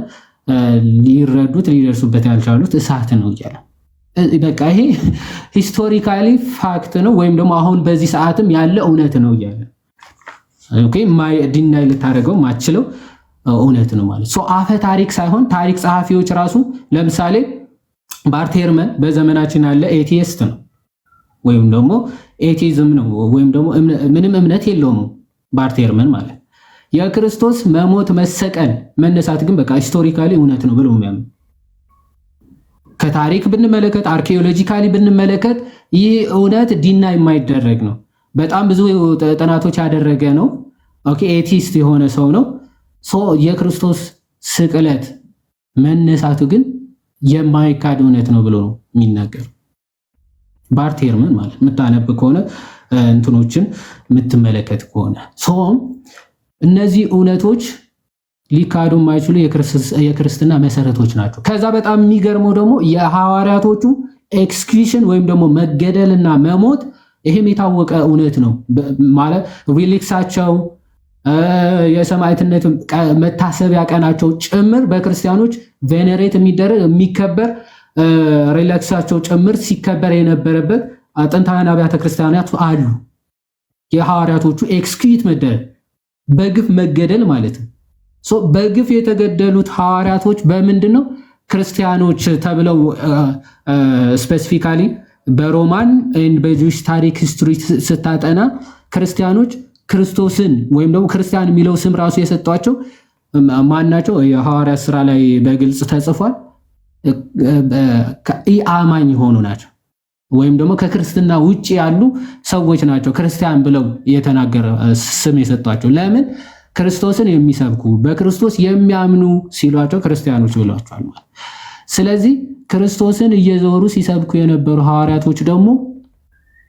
ሊረዱት ሊደርሱበት ያልቻሉት እሳት ነው እያለ በቃ ይሄ ሂስቶሪካሊ ፋክት ነው ወይም ደግሞ አሁን በዚህ ሰዓትም ያለ እውነት ነው እያለ ኦኬ ዲናይ ልታደርገው ማችለው እውነት ነው ማለት አፈ ታሪክ ሳይሆን ታሪክ ጸሐፊዎች ራሱ ለምሳሌ ባርቴርመን በዘመናችን ያለ ኤቲስት ነው ወይም ደግሞ ኤቲዝም ነው ወይም ደግሞ ምንም እምነት የለውም ባርቴርመን ማለት የክርስቶስ መሞት መሰቀል መነሳት ግን በቃ ሂስቶሪካሊ እውነት ነው ብሎ የሚያምን ከታሪክ ብንመለከት አርኪኦሎጂካሊ ብንመለከት ይህ እውነት ዲና የማይደረግ ነው። በጣም ብዙ ጥናቶች ያደረገ ነው። ኦኬ ኤቲስት የሆነ ሰው ነው። የክርስቶስ ስቅለት መነሳቱ ግን የማይካድ እውነት ነው ብሎ ነው የሚናገር ባርቴርመን ማለት የምታነብ ከሆነ እንትኖችን የምትመለከት ከሆነ እነዚህ እውነቶች ሊካዱ የማይችሉ የክርስትና መሰረቶች ናቸው። ከዛ በጣም የሚገርመው ደግሞ የሐዋርያቶቹ ኤክስኪዩሽን ወይም ደግሞ መገደልና መሞት ይሄም የታወቀ እውነት ነው ማለት ሪሊክሳቸው የሰማዕትነት መታሰቢያ ቀናቸው ጭምር በክርስቲያኖች ቬኔሬት የሚደረግ የሚከበር ሪላክሳቸው ጭምር ሲከበር የነበረበት ጥንታውያን አብያተ ክርስቲያናት አሉ። የሐዋርያቶቹ ኤክስኪዩት መደረግ በግፍ መገደል ማለት ነው። በግፍ የተገደሉት ሐዋርያቶች በምንድን ነው ክርስቲያኖች ተብለው ስፔሲፊካሊ በሮማን ኤንድ በጁዊሽ ታሪክ ሂስቶሪ ስታጠና ክርስቲያኖች ክርስቶስን ወይም ደግሞ ክርስቲያን የሚለው ስም ራሱ የሰጧቸው ማናቸው? የሐዋርያት ስራ ላይ በግልጽ ተጽፏል። ኢአማኝ የሆኑ ናቸው ወይም ደግሞ ከክርስትና ውጪ ያሉ ሰዎች ናቸው ክርስቲያን ብለው የተናገረ ስም የሰጧቸው። ለምን? ክርስቶስን የሚሰብኩ በክርስቶስ የሚያምኑ ሲሏቸው ክርስቲያኖች ብሏቸዋል ማለት። ስለዚህ ክርስቶስን እየዞሩ ሲሰብኩ የነበሩ ሐዋርያቶች ደግሞ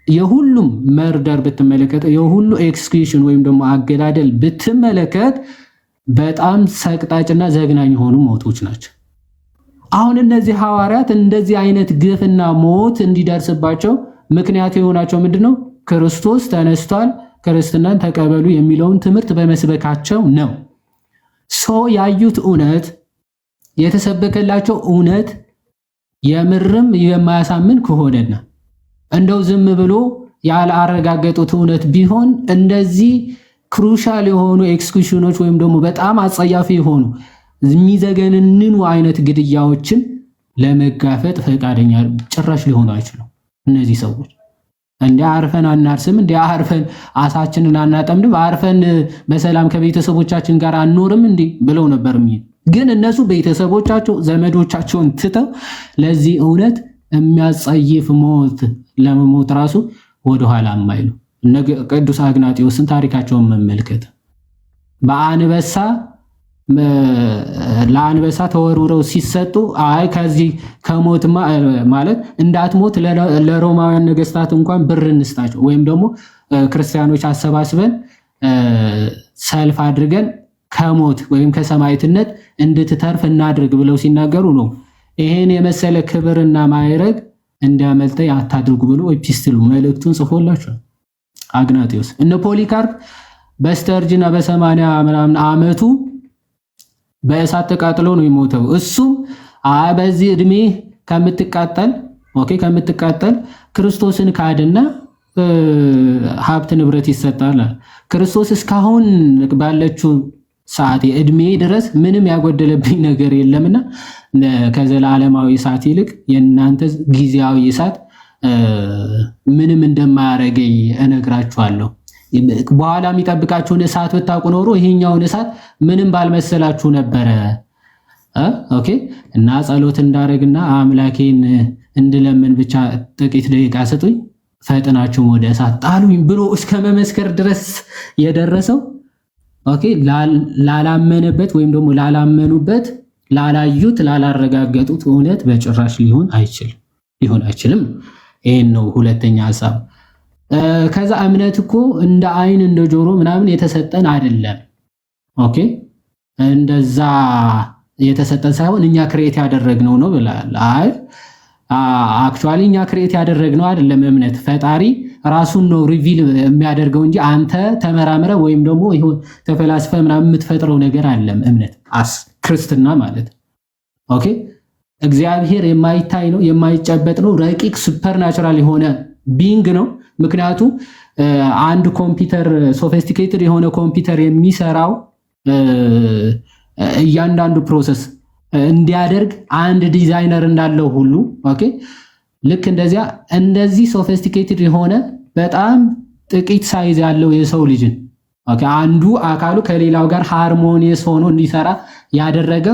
የሁሉም መርደር ብትመለከት የሁሉ ኤክስኪዩሽን ወይም ደግሞ አገዳደል ብትመለከት በጣም ሰቅጣጭና ዘግናኝ የሆኑ ሞቶች ናቸው። አሁን እነዚህ ሐዋርያት እንደዚህ አይነት ግፍና ሞት እንዲደርስባቸው ምክንያት የሆናቸው ምንድነው? ክርስቶስ ተነስቷል፣ ክርስትናን ተቀበሉ የሚለውን ትምህርት በመስበካቸው ነው። ያዩት እውነት የተሰበከላቸው እውነት የምርም የማያሳምን ከሆነና እንደው ዝም ብሎ ያላረጋገጡት እውነት ቢሆን እንደዚህ ክሩሻል የሆኑ ኤክስኪዩሽኖች ወይም ደግሞ በጣም አጸያፊ የሆኑ የሚዘገንኑ አይነት ግድያዎችን ለመጋፈጥ ፈቃደኛ ጭራሽ ሊሆኑ አይችሉም። እነዚህ ሰዎች እንደ አርፈን አናርስም፣ እንደ አርፈን አሳችንን አናጠምድም፣ አርፈን በሰላም ከቤተሰቦቻችን ጋር አንኖርም እንዴ ብለው ነበር ግን እነሱ ቤተሰቦቻቸው ዘመዶቻቸውን ትተው ለዚህ እውነት የሚያጸይፍ ሞት ለመሞት ራሱ ወደኋላ የማይሉ ቅዱስ አግናጢዮስን ታሪካቸውን መመልከት ለአንበሳ ተወርውረው ሲሰጡ አይ ከዚህ ከሞት ማለት እንዳትሞት ለሮማውያን ነገስታት እንኳን ብር እንስጣቸው ወይም ደግሞ ክርስቲያኖች አሰባስበን ሰልፍ አድርገን ከሞት ወይም ከሰማዕትነት እንድትተርፍ እናድርግ ብለው ሲናገሩ ነው ይሄን የመሰለ ክብርና ማዕረግ እንዲያመልጠኝ አታድርጉ ብሎ ኤፒስትሉ መልእክቱን ጽፎላቸው አግናጢዮስ። እነ ፖሊካርፕ በስተርጅና በ80 ምናምን ዓመቱ በእሳት ተቃጥሎ ነው የሞተው። እሱም በዚህ እድሜ ከምትቃጠል ክርስቶስን ካድና ሀብት ንብረት ይሰጣል። ክርስቶስ እስካሁን ባለችው ሰዓት እድሜ ድረስ ምንም ያጎደለብኝ ነገር የለምና ከዘላለማዊ እሳት ይልቅ የእናንተ ጊዜያዊ እሳት ምንም እንደማያረገኝ እነግራችኋለሁ። በኋላ የሚጠብቃችሁን እሳት ብታውቁ ኖሮ ይሄኛውን እሳት ምንም ባልመሰላችሁ ነበረ። ኦኬ። እና ጸሎት እንዳረግና አምላኬን እንድለምን ብቻ ጥቂት ደቂቃ ስጡኝ፣ ፈጥናችሁ ወደ እሳት ጣሉኝ ብሎ እስከ መመስከር ድረስ የደረሰው ኦኬ ላላመነበት ወይም ደግሞ ላላመኑበት፣ ላላዩት፣ ላላረጋገጡት እውነት በጭራሽ ሊሆን አይችልም። ይሄን ነው ሁለተኛ ሐሳብ። ከዛ እምነት እኮ እንደ አይን እንደ ጆሮ ምናምን የተሰጠን አይደለም። ኦኬ እንደዛ የተሰጠን ሳይሆን እኛ ክሬት ያደረግነው ነው ብላል። አይ አክቹአሊ እኛ ክሬት ያደረግነው አይደለም። እምነት ፈጣሪ ራሱን ነው ሪቪል የሚያደርገው እንጂ አንተ ተመራምረ ወይም ደግሞ ይሁን ተፈላስፈ ምናምን የምትፈጥረው ነገር አይደለም። እምነት ክርስትና ማለት ኦኬ እግዚአብሔር የማይታይ ነው፣ የማይጨበጥ ነው፣ ረቂቅ ሱፐርናቹራል የሆነ ቢንግ ነው። ምክንያቱም አንድ ኮምፒውተር ሶፊስቲኬትድ የሆነ ኮምፒውተር የሚሰራው እያንዳንዱ ፕሮሰስ እንዲያደርግ አንድ ዲዛይነር እንዳለው ሁሉ ኦኬ ልክ እንደዚህ ሶፊስቲኬትድ የሆነ በጣም ጥቂት ሳይዝ ያለው የሰው ልጅን ኦኬ አንዱ አካሉ ከሌላው ጋር ሃርሞኒየስ ሆኖ እንዲሰራ ያደረገ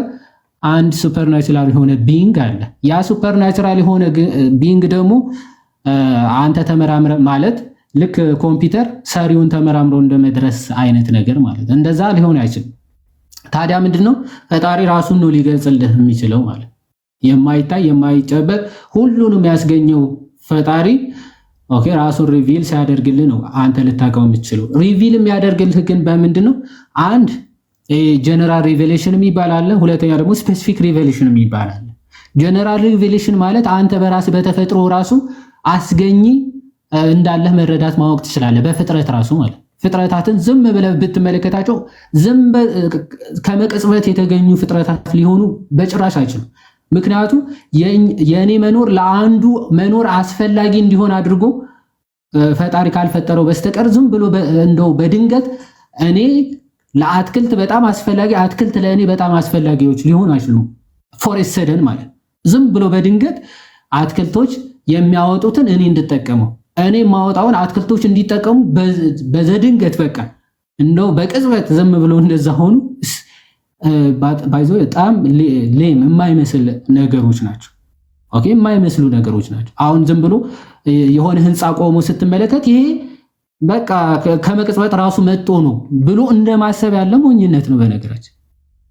አንድ ሱፐርናቹራል የሆነ ቢንግ አለ። ያ ሱፐርናቹራል የሆነ ቢንግ ደግሞ አንተ ተመራምረ ማለት ልክ ኮምፒውተር ሰሪውን ተመራምሮ እንደመድረስ አይነት ነገር ማለት እንደዛ ሊሆን አይችልም። ታዲያ ምንድነው ፈጣሪ ራሱን ነው ሊገልጽልህ የሚችለው ማለት የማይታይ የማይጨበጥ ሁሉንም ያስገኘው ፈጣሪ ኦኬ ራሱን ሪቪል ሲያደርግልህ ነው አንተ ልታውቀው የምትችለው። ሪቪል የሚያደርግልህ ግን በምንድነው? አንድ ጀነራል ሪቬሌሽን ይባላል፣ ሁለተኛ ደግሞ ስፔሲፊክ ሪቬሌሽን ይባላል። ጀነራል ሪቬሌሽን ማለት አንተ በራስህ በተፈጥሮ ራሱ አስገኝ እንዳለህ መረዳት ማወቅ ትችላለህ። በፍጥረት ራሱ ማለት ፍጥረታትን ዝም ብለህ ብትመለከታቸው ዝም ከመቅጽበት የተገኙ ፍጥረታት ሊሆኑ በጭራሽ አይችሉም። ምክንያቱም የኔ መኖር ለአንዱ መኖር አስፈላጊ እንዲሆን አድርጎ ፈጣሪ ካልፈጠረው በስተቀር ዝም ብሎ እንደው በድንገት እኔ ለአትክልት በጣም አስፈላጊ አትክልት ለእኔ በጣም አስፈላጊዎች ሊሆኑ አይችሉም። ፎሬስት ሰደን ማለት ዝም ብሎ በድንገት አትክልቶች የሚያወጡትን እኔ እንድጠቀመው እኔ ማወጣውን አትክልቶች እንዲጠቀሙ በዘድንገት በቃ እንደው በቅጽበት ዝም ብሎ እንደዛ ሆኑ ባይዞ በጣም ሌም የማይመስል ነገሮች ናቸው። ኦኬ የማይመስሉ ነገሮች ናቸው። አሁን ዝም ብሎ የሆነ ህንፃ ቆሞ ስትመለከት ይሄ በቃ ከመቅጽበት ራሱ መጥቶ ነው ብሎ እንደማሰብ ያለ ሞኝነት ነው። በነገራችን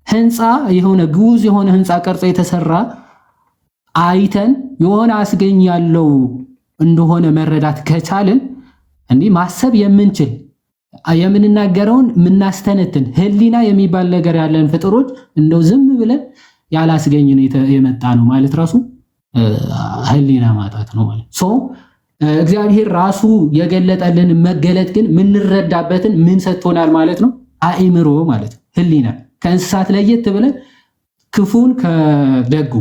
ህንፃ የሆነ ግዑዝ የሆነ ህንፃ ቅርጽ የተሰራ አይተን የሆነ አስገኝ ያለው እንደሆነ መረዳት ከቻልን እንዲህ ማሰብ የምንችል የምንናገረውን ምናስተነትን ህሊና የሚባል ነገር ያለን ፍጥሮች እንደው ዝም ብለን ያላስገኝ ነው የመጣ ነው ማለት ራሱ ህሊና ማጣት ነው ማለት ሶ እግዚአብሔር ራሱ የገለጠልን መገለጥ ግን ምንረዳበትን ምን ሰጥቶናል ማለት ነው። አእምሮ ማለት ህሊና ከእንስሳት ለየት ብለን ክፉን ከደጉ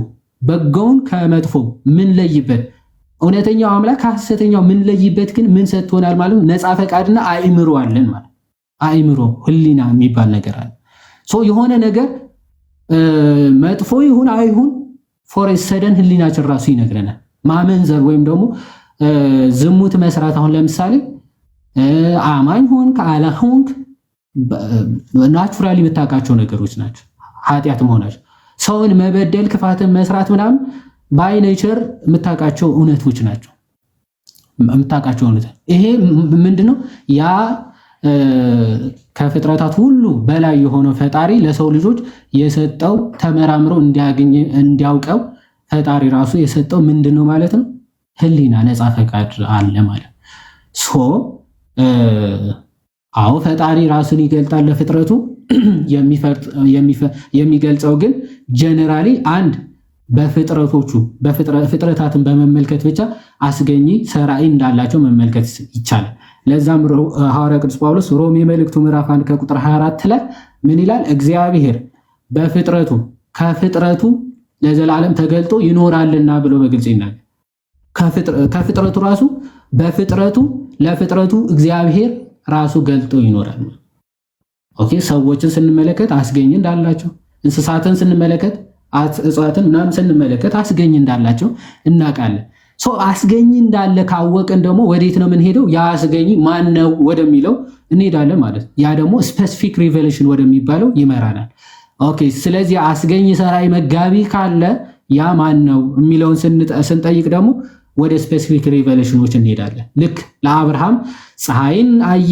በጎውን ከመጥፎ ምን ለይበት እውነተኛው አምላክ ከሐሰተኛው ምን ለይበት ግን ምን ሰጥቶናል ማለት ነው። ነፃ ፈቃድና አእምሮ አለን ማለት አእምሮ ህሊና የሚባል ነገር አለ። ሶ የሆነ ነገር መጥፎ ይሁን አይሁን ፎሬስት ሰደን ህሊናችን ራሱ ይነግረናል። ማመንዘር ወይም ደግሞ ዝሙት መስራት አሁን ለምሳሌ አማኝ ሆንክ አላሆንክ ናቹራሊ የምታውቃቸው ነገሮች ናቸው። ኃጢአት መሆናቸው። ሰውን መበደል፣ ክፋትን መስራት ምናምን ባይ ኔቸር የምታውቃቸው እውነቶች ናቸው። የምታውቃቸው እውነት ይሄ ምንድነው? ያ ከፍጥረታት ሁሉ በላይ የሆነው ፈጣሪ ለሰው ልጆች የሰጠው ተመራምሮ እንዲያውቀው ፈጣሪ ራሱ የሰጠው ምንድነው ማለት ነው? ህሊና፣ ነፃ ፈቃድ አለ ማለት ሶ አዎ ፈጣሪ ራሱን ይገልጣል ለፍጥረቱ። የሚገልጸው ግን ጀነራሊ አንድ በፍጥረቶቹ ፍጥረታትን በመመልከት ብቻ አስገኚ ሰራይ እንዳላቸው መመልከት ይቻላል። ለዛም ሐዋርያ ቅዱስ ጳውሎስ ሮሜ መልእክቱ ምዕራፍ 1 ከቁጥር 24 ላይ ምን ይላል? እግዚአብሔር ከፍጥረቱ ለዘላለም ተገልጦ ይኖራልና ብሎ በግልጽ ይናገራል። ከፍጥረቱ ራሱ ለፍጥረቱ እግዚአብሔር ራሱ ገልጦ ይኖራል። ኦኬ ሰዎችን ስንመለከት አስገኝ እንዳላቸው፣ እንስሳትን ስንመለከት እጽዋትን ምናምን ስንመለከት አስገኝ እንዳላቸው እናውቃለን። ሶ አስገኝ እንዳለ ካወቅን ደግሞ ወዴት ነው የምንሄደው? ያ አስገኝ ማን ነው ወደሚለው እንሄዳለን ማለት ነው። ያ ደግሞ ስፔሲፊክ ሪቨሌሽን ወደሚባለው ይመራናል። ኦኬ ስለዚህ አስገኝ ሰራይ መጋቢ ካለ ያ ማን ነው የሚለውን ስንጠይቅ ደግሞ ወደ ስፔሲፊክ ሪቨሌሽኖች እንሄዳለን። ልክ ለአብርሃም ፀሐይን አየ።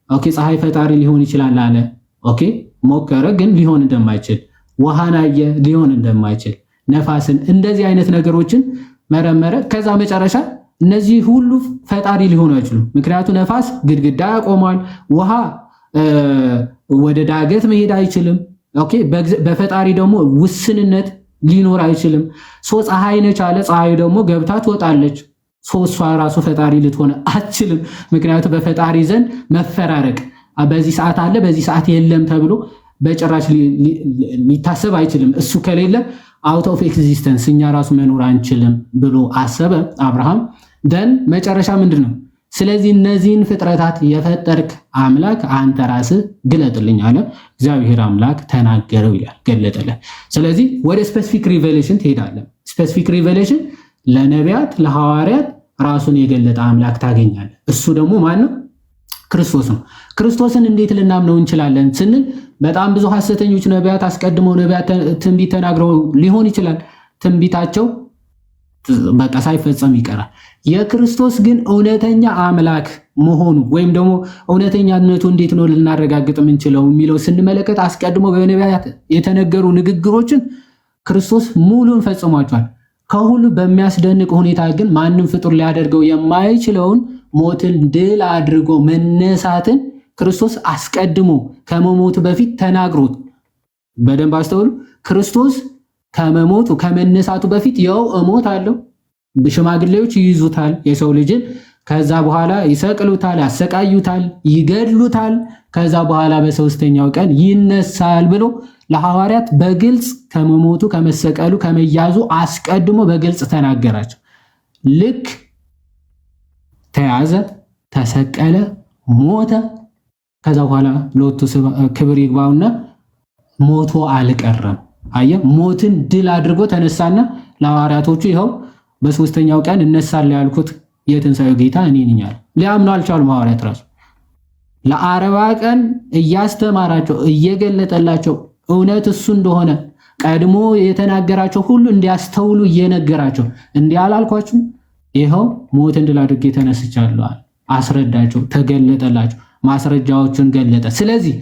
ኦኬ ፀሐይ ፈጣሪ ሊሆን ይችላል አለ። ኦኬ ሞከረ፣ ግን ሊሆን እንደማይችል። ውሃን አየ፣ ሊሆን እንደማይችል። ነፋስን፣ እንደዚህ አይነት ነገሮችን መረመረ። ከዛ መጨረሻ እነዚህ ሁሉ ፈጣሪ ሊሆኑ አይችሉም። ምክንያቱም ነፋስ ግድግዳ ያቆማል፣ ውሃ ወደ ዳገት መሄድ አይችልም። ኦኬ በፈጣሪ ደግሞ ውስንነት ሊኖር አይችልም። ፀሐይ ነች አለ። ፀሐይ ደግሞ ገብታ ትወጣለች። እሷ ራሱ ፈጣሪ ልትሆን አትችልም። ምክንያቱም በፈጣሪ ዘንድ መፈራረቅ በዚህ ሰዓት አለ በዚህ ሰዓት የለም ተብሎ በጭራሽ ሊታሰብ አይችልም። እሱ ከሌለ አውት ኦፍ ኤግዚስተንስ እኛ ራሱ መኖር አንችልም ብሎ አሰበ አብርሃም። ደን መጨረሻ ምንድን ነው? ስለዚህ እነዚህን ፍጥረታት የፈጠርክ አምላክ አንተ ራስህ ግለጥልኝ አለ። እግዚአብሔር አምላክ ተናገረው ይላል፣ ገለጠለ። ስለዚህ ወደ ስፔሲፊክ ሪቨሌሽን ትሄዳለህ። ስፔሲፊክ ሪቨሌሽን ለነቢያት ለሐዋርያት ራሱን የገለጠ አምላክ ታገኛለህ። እሱ ደግሞ ማን ነው? ክርስቶስ ነው። ክርስቶስን እንዴት ልናምነው እንችላለን ስንል በጣም ብዙ ሐሰተኞች ነቢያት አስቀድመው ነቢያት ትንቢት ተናግረው ሊሆን ይችላል። ትንቢታቸው በቃ ሳይፈጸም ይቀራል። የክርስቶስ ግን እውነተኛ አምላክ መሆኑ ወይም ደግሞ እውነተኛነቱ እንዴት ነው ልናረጋግጥ የምንችለው የሚለው ስንመለከት አስቀድሞ በነቢያት የተነገሩ ንግግሮችን ክርስቶስ ሙሉን ፈጽሟቸዋል። ከሁሉ በሚያስደንቅ ሁኔታ ግን ማንም ፍጡር ሊያደርገው የማይችለውን ሞትን ድል አድርጎ መነሳትን ክርስቶስ አስቀድሞ ከመሞቱ በፊት ተናግሮት። በደንብ አስተውሉ። ክርስቶስ ከመሞቱ ከመነሳቱ በፊት ያው እሞት አለው። ሽማግሌዎች ይይዙታል የሰው ልጅን፣ ከዛ በኋላ ይሰቅሉታል፣ ያሰቃዩታል፣ ይገድሉታል፣ ከዛ በኋላ በሶስተኛው ቀን ይነሳል ብሎ ለሐዋርያት በግልጽ ከመሞቱ ከመሰቀሉ ከመያዙ አስቀድሞ በግልጽ ተናገራቸው። ልክ ተያዘ፣ ተሰቀለ፣ ሞተ። ከዛ በኋላ ሎቱ ክብር ይግባውና ሞቶ አልቀረም። አየ ሞትን ድል አድርጎ ተነሳና ለሐዋርያቶቹ ይኸው በሶስተኛው ቀን እነሳለሁ ያልኩት የትንሣኤው ጌታ እኔ ነኝ አለ። ሊያምኑ አልቻሉም ሐዋርያት ራሱ። ለ40 ቀን እያስተማራቸው እየገለጠላቸው እውነት እሱ እንደሆነ ቀድሞ የተናገራቸው ሁሉ እንዲያስተውሉ እየነገራቸው እንዲህ አላልኳችሁም? ይኸው ሞትን ድል አድርጌ ተነስቻለሁ አለ። አስረዳቸው፣ ተገለጠላቸው፣ ማስረጃዎቹን ገለጠ። ስለዚህ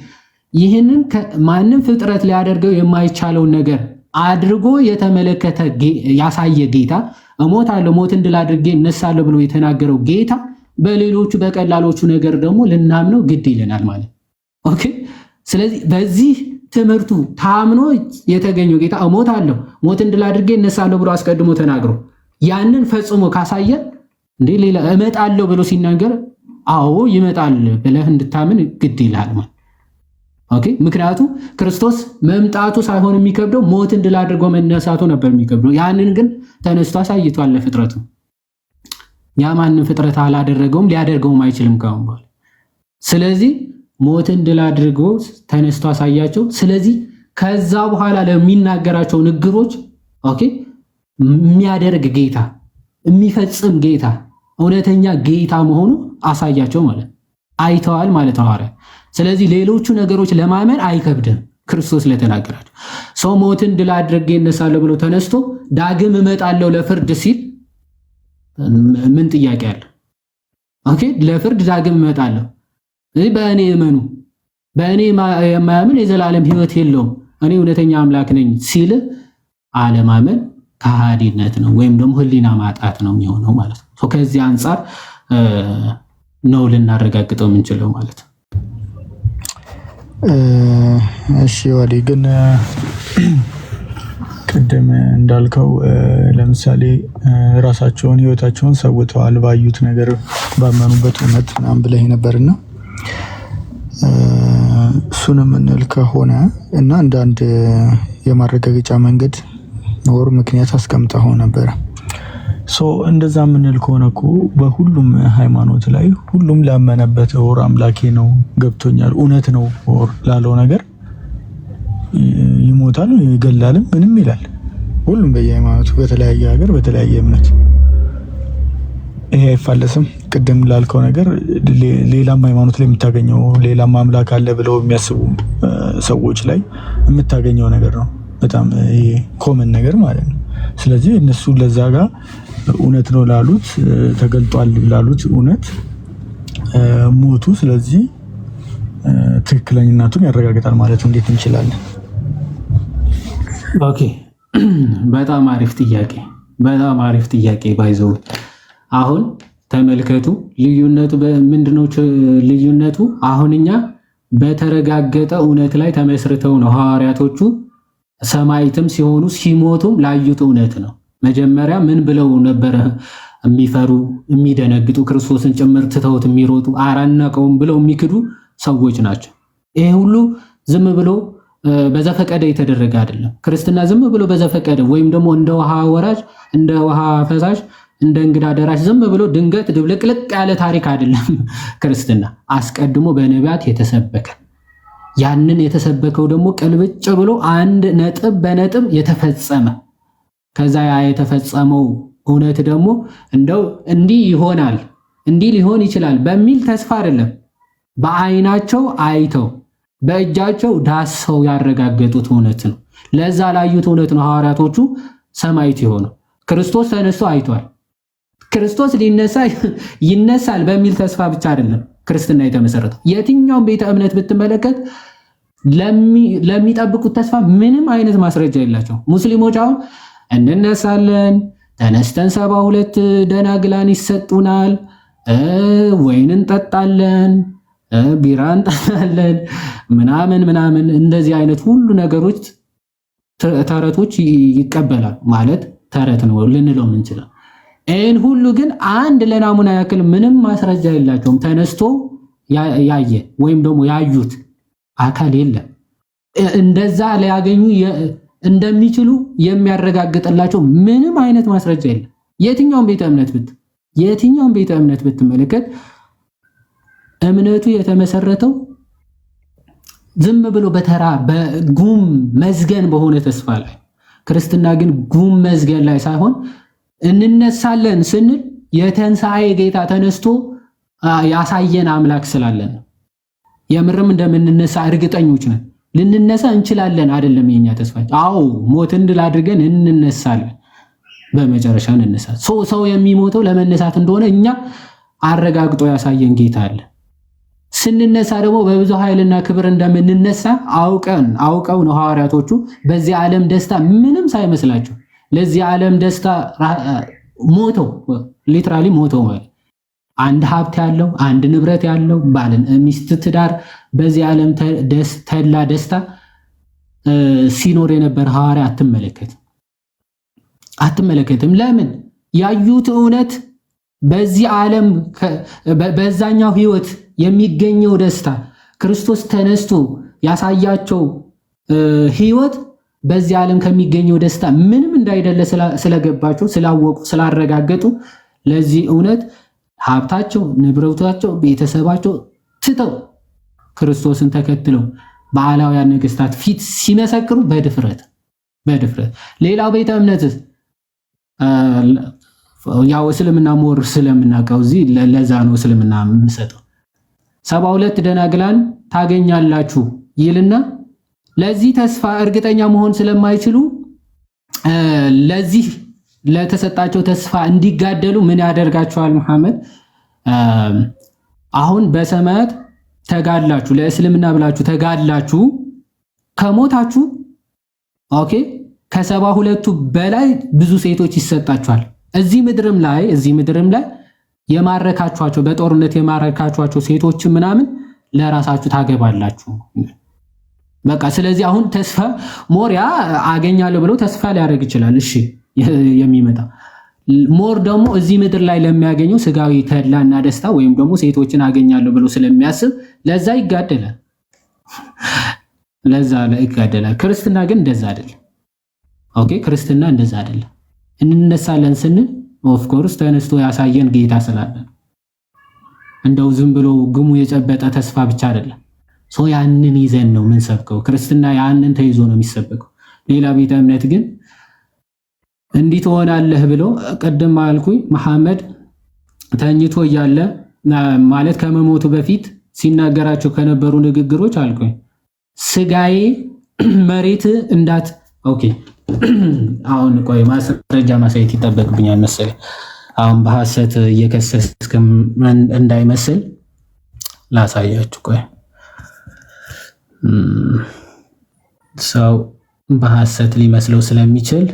ይህንን ማንም ፍጥረት ሊያደርገው የማይቻለውን ነገር አድርጎ የተመለከተ ያሳየ ጌታ፣ እሞታለሁ ሞትን ድል አድርጌ እነሳለሁ ብሎ የተናገረው ጌታ በሌሎቹ በቀላሎቹ ነገር ደግሞ ልናምነው ግድ ይለናል ማለት ኦኬ። ስለዚህ በዚህ ትምህርቱ ታምኖ የተገኘው ጌታ እሞታለሁ ሞትን ድል አድርጌ እነሳለሁ ብሎ አስቀድሞ ተናግሮ ያንን ፈጽሞ ካሳየ እንዴ ሌላ እመጣለሁ ብሎ ሲናገር አዎ ይመጣል ብለህ እንድታምን ግድ ይላል ማለት ኦኬ። ምክንያቱም ክርስቶስ መምጣቱ ሳይሆን የሚከብደው ሞትን ድል አድርጎ መነሳቱ ነበር የሚከብደው። ያንን ግን ተነስቶ አሳይቷል ለፍጥረቱ። ያ ማንም ፍጥረት አላደረገውም ሊያደርገውም አይችልም ካሁን በኋላ። ስለዚህ ሞትን ድል አድርጎ ተነስቶ አሳያቸው። ስለዚህ ከዛ በኋላ ለሚናገራቸው ንግሮች ኦኬ የሚያደርግ ጌታ፣ የሚፈጽም ጌታ፣ እውነተኛ ጌታ መሆኑ አሳያቸው ማለት አይተዋል ማለት ነው ሐዋርያት። ስለዚህ ሌሎቹ ነገሮች ለማመን አይከብድም ክርስቶስ ለተናገራቸው። ሰው ሞትን ድል አድርጌ እነሳለሁ ብሎ ተነስቶ ዳግም እመጣለሁ ለፍርድ ሲል ምን ጥያቄ አለ? ኦኬ ለፍርድ ዳግም እመጣለሁ፣ በእኔ እመኑ፣ በእኔ የማያምን የዘላለም ሕይወት የለውም፣ እኔ እውነተኛ አምላክ ነኝ ሲል አለማመን ከሃዲነት ነው፣ ወይም ደግሞ ህሊና ማጣት ነው የሚሆነው ማለት ነው። ከዚህ አንጻር ነው ልናረጋግጠው የምንችለው ማለት ነው። እሺ ዋሊ ግን ቅድም እንዳልከው ለምሳሌ ራሳቸውን ህይወታቸውን ሰውተዋል ባዩት ነገር ባመኑበት እውነት ምናምን ብለህ ነበርና እሱን የምንል ከሆነ እና እንደ አንድ የማረጋገጫ መንገድ ወር ምክንያት አስቀምጠው ነበር። እንደዛ የምንል ከሆነ እኮ በሁሉም ሃይማኖት ላይ ሁሉም ላመነበት ወር አምላኬ ነው ገብቶኛል እውነት ነው ወር ላለው ነገር ይሞታል ይገላልም ምንም ይላል። ሁሉም በየሃይማኖቱ በተለያየ ሀገር በተለያየ እምነት ይሄ አይፋለስም። ቅድም ላልከው ነገር ሌላም ሃይማኖት ላይ የምታገኘው ሌላም አምላክ አለ ብለው የሚያስቡ ሰዎች ላይ የምታገኘው ነገር ነው። በጣም ኮመን ነገር ማለት ነው። ስለዚህ እነሱ ለዛ ጋር እውነት ነው ላሉት ተገልጧል ላሉት እውነት ሞቱ። ስለዚህ ትክክለኛነቱን ያረጋግጣል ማለት እንዴት እንችላለን? ኦኬ በጣም አሪፍ ጥያቄ ባይዘው አሁን ተመልከቱ። ልዩነቱ ምንድነው? ልዩነቱ አሁን እኛ በተረጋገጠ እውነት ላይ ተመስርተው ነው ሐዋርያቶቹ ሰማይትም ሲሆኑ ሲሞቱም ላዩት እውነት ነው። መጀመሪያ ምን ብለው ነበረ የሚፈሩ የሚደነግጡ ክርስቶስን ጭምር ትተውት የሚሮጡ አራናቀውም ብለው የሚክዱ ሰዎች ናቸው። ይሄ ሁሉ ዝም ብሎ በዘፈቀደ የተደረገ አይደለም። ክርስትና ዝም ብሎ በዘፈቀደ ወይም ደግሞ እንደ ውሃ ወራጅ እንደ ውሃ ፈሳሽ እንደ እንግዳ ደራሽ ዝም ብሎ ድንገት ድብልቅልቅ ያለ ታሪክ አይደለም። ክርስትና አስቀድሞ በነቢያት የተሰበከ ያንን የተሰበከው ደግሞ ቅልብጭ ብሎ አንድ ነጥብ በነጥብ የተፈጸመ ከዛ ያ የተፈጸመው እውነት ደግሞ እንደው እንዲህ ይሆናል እንዲህ ሊሆን ይችላል በሚል ተስፋ አይደለም። በአይናቸው አይተው በእጃቸው ዳሰው ያረጋገጡት እውነት ነው። ለዛ ላዩት እውነት ነው ሐዋርያቶቹ ሰማዕት የሆነው። ክርስቶስ ተነስቶ አይቷል። ክርስቶስ ሊነሳ ይነሳል በሚል ተስፋ ብቻ አይደለም ክርስትና የተመሰረተው። የትኛውም ቤተ እምነት ብትመለከት ለሚጠብቁት ተስፋ ምንም አይነት ማስረጃ የላቸው። ሙስሊሞች አሁን እንነሳለን፣ ተነስተን 72 ደናግላን ይሰጡናል፣ ወይን እንጠጣለን፣ ቢራ እንጠጣለን ምናምን እንደዚህ አይነት ሁሉ ነገሮች ተረቶች ይቀበላል ማለት ተረት ነው ልንለው እንችላለን። ይህን ሁሉ ግን አንድ ለናሙና ያክል ምንም ማስረጃ የላቸውም። ተነስቶ ያየ ወይም ደግሞ ያዩት አካል የለም። እንደዛ ሊያገኙ እንደሚችሉ የሚያረጋግጥላቸው ምንም አይነት ማስረጃ የለም። የትኛውም ቤተ እምነት ብትመለከት እምነቱ የተመሰረተው ዝም ብሎ በተራ በጉም መዝገን በሆነ ተስፋ ላይ፣ ክርስትና ግን ጉም መዝገን ላይ ሳይሆን እንነሳለን ስንል የተንሳኤ ጌታ ተነስቶ ያሳየን አምላክ ስላለን የምርም እንደምንነሳ እርግጠኞች ነን። ልንነሳ እንችላለን አይደለም የኛ ተስፋ። አዎ ሞትን ድል አድርገን እንነሳለን፣ በመጨረሻ እንነሳለን። ሰው የሚሞተው ለመነሳት እንደሆነ እኛ አረጋግጦ ያሳየን ጌታ አለ። ስንነሳ ደግሞ በብዙ ኃይልና ክብር እንደምንነሳ አውቀው ነው ሐዋርያቶቹ በዚህ ዓለም ደስታ ምንም ሳይመስላቸው ለዚህ ዓለም ደስታ ሞተው ሊትራሊ ሞተው ማለት አንድ ሀብት ያለው አንድ ንብረት ያለው ባልን ሚስት ትዳር በዚህ ዓለም ተላ ደስታ ሲኖር የነበረ ሐዋርያ አትመለከትም። ለምን? ያዩት እውነት በዚህ ዓለም በዛኛው ህይወት የሚገኘው ደስታ ክርስቶስ ተነስቶ ያሳያቸው ህይወት በዚህ ዓለም ከሚገኘው ደስታ ምንም እንዳይደለ ስለገባቸው ስላወቁ ስላረጋገጡ ለዚህ እውነት ሀብታቸው፣ ንብረታቸው፣ ቤተሰባቸው ትተው ክርስቶስን ተከትለው በዓላውያን ነገስታት ፊት ሲመሰክሩ በድፍረት ሌላው ቤተ እምነት ያው እስልምና ሞር ስለምናውቀው እዚህ ለዛ ነው እስልምና የምንሰጠው 72 ደናግላን ታገኛላችሁ ይልና ለዚህ ተስፋ እርግጠኛ መሆን ስለማይችሉ ለዚህ ለተሰጣቸው ተስፋ እንዲጋደሉ ምን ያደርጋቸዋል መሐመድ? አሁን በሰማያት ተጋድላችሁ ለእስልምና ብላችሁ ተጋድላችሁ ከሞታችሁ ኦኬ ከ72ቱ በላይ ብዙ ሴቶች ይሰጣችኋል። እዚህ ምድርም ላይ የማረካችኋቸው በጦርነት የማረካችኋቸው ሴቶች ምናምን ለራሳችሁ ታገባላችሁ። በቃ ስለዚህ አሁን ተስፋ ሞሪያ አገኛለሁ ብሎ ተስፋ ሊያደርግ ይችላል። እሺ የሚመጣ ሞር ደግሞ እዚህ ምድር ላይ ለሚያገኘው ስጋዊ ተድላና ደስታ ወይም ደግሞ ሴቶችን አገኛለሁ ብሎ ስለሚያስብ ለዛ ይጋደላል። ክርስትና ግን እንደዛ አይደለም። ኦኬ ክርስትና እንደዛ አይደለም። እንነሳለን ስንል ኦፍ ኮርስ ተነስቶ ያሳየን ጌታ ስላለ እንደው ዝም ብሎ ግሙ የጨበጠ ተስፋ ብቻ አይደለም። ያንን ይዘን ነው ምን ሰብከው። ክርስትና ያንን ተይዞ ነው የሚሰበከው። ሌላ ቤተ እምነት ግን እንዲህ ትሆናለህ ብሎ ቀደም አልኩኝ መሐመድ ተኝቶ እያለ ማለት ከመሞቱ በፊት ሲናገራቸው ከነበሩ ንግግሮች አልኩኝ ስጋዬ መሬት እንዳት ኦኬ አሁን ቆይ ማስረጃ ማሳየት ይጠበቅብኛል መሰለኝ። አሁን በሐሰት እየከሰስክ እንዳይመስል ላሳያችሁ። ቆይ ሰው በሐሰት ሊመስለው ስለሚችል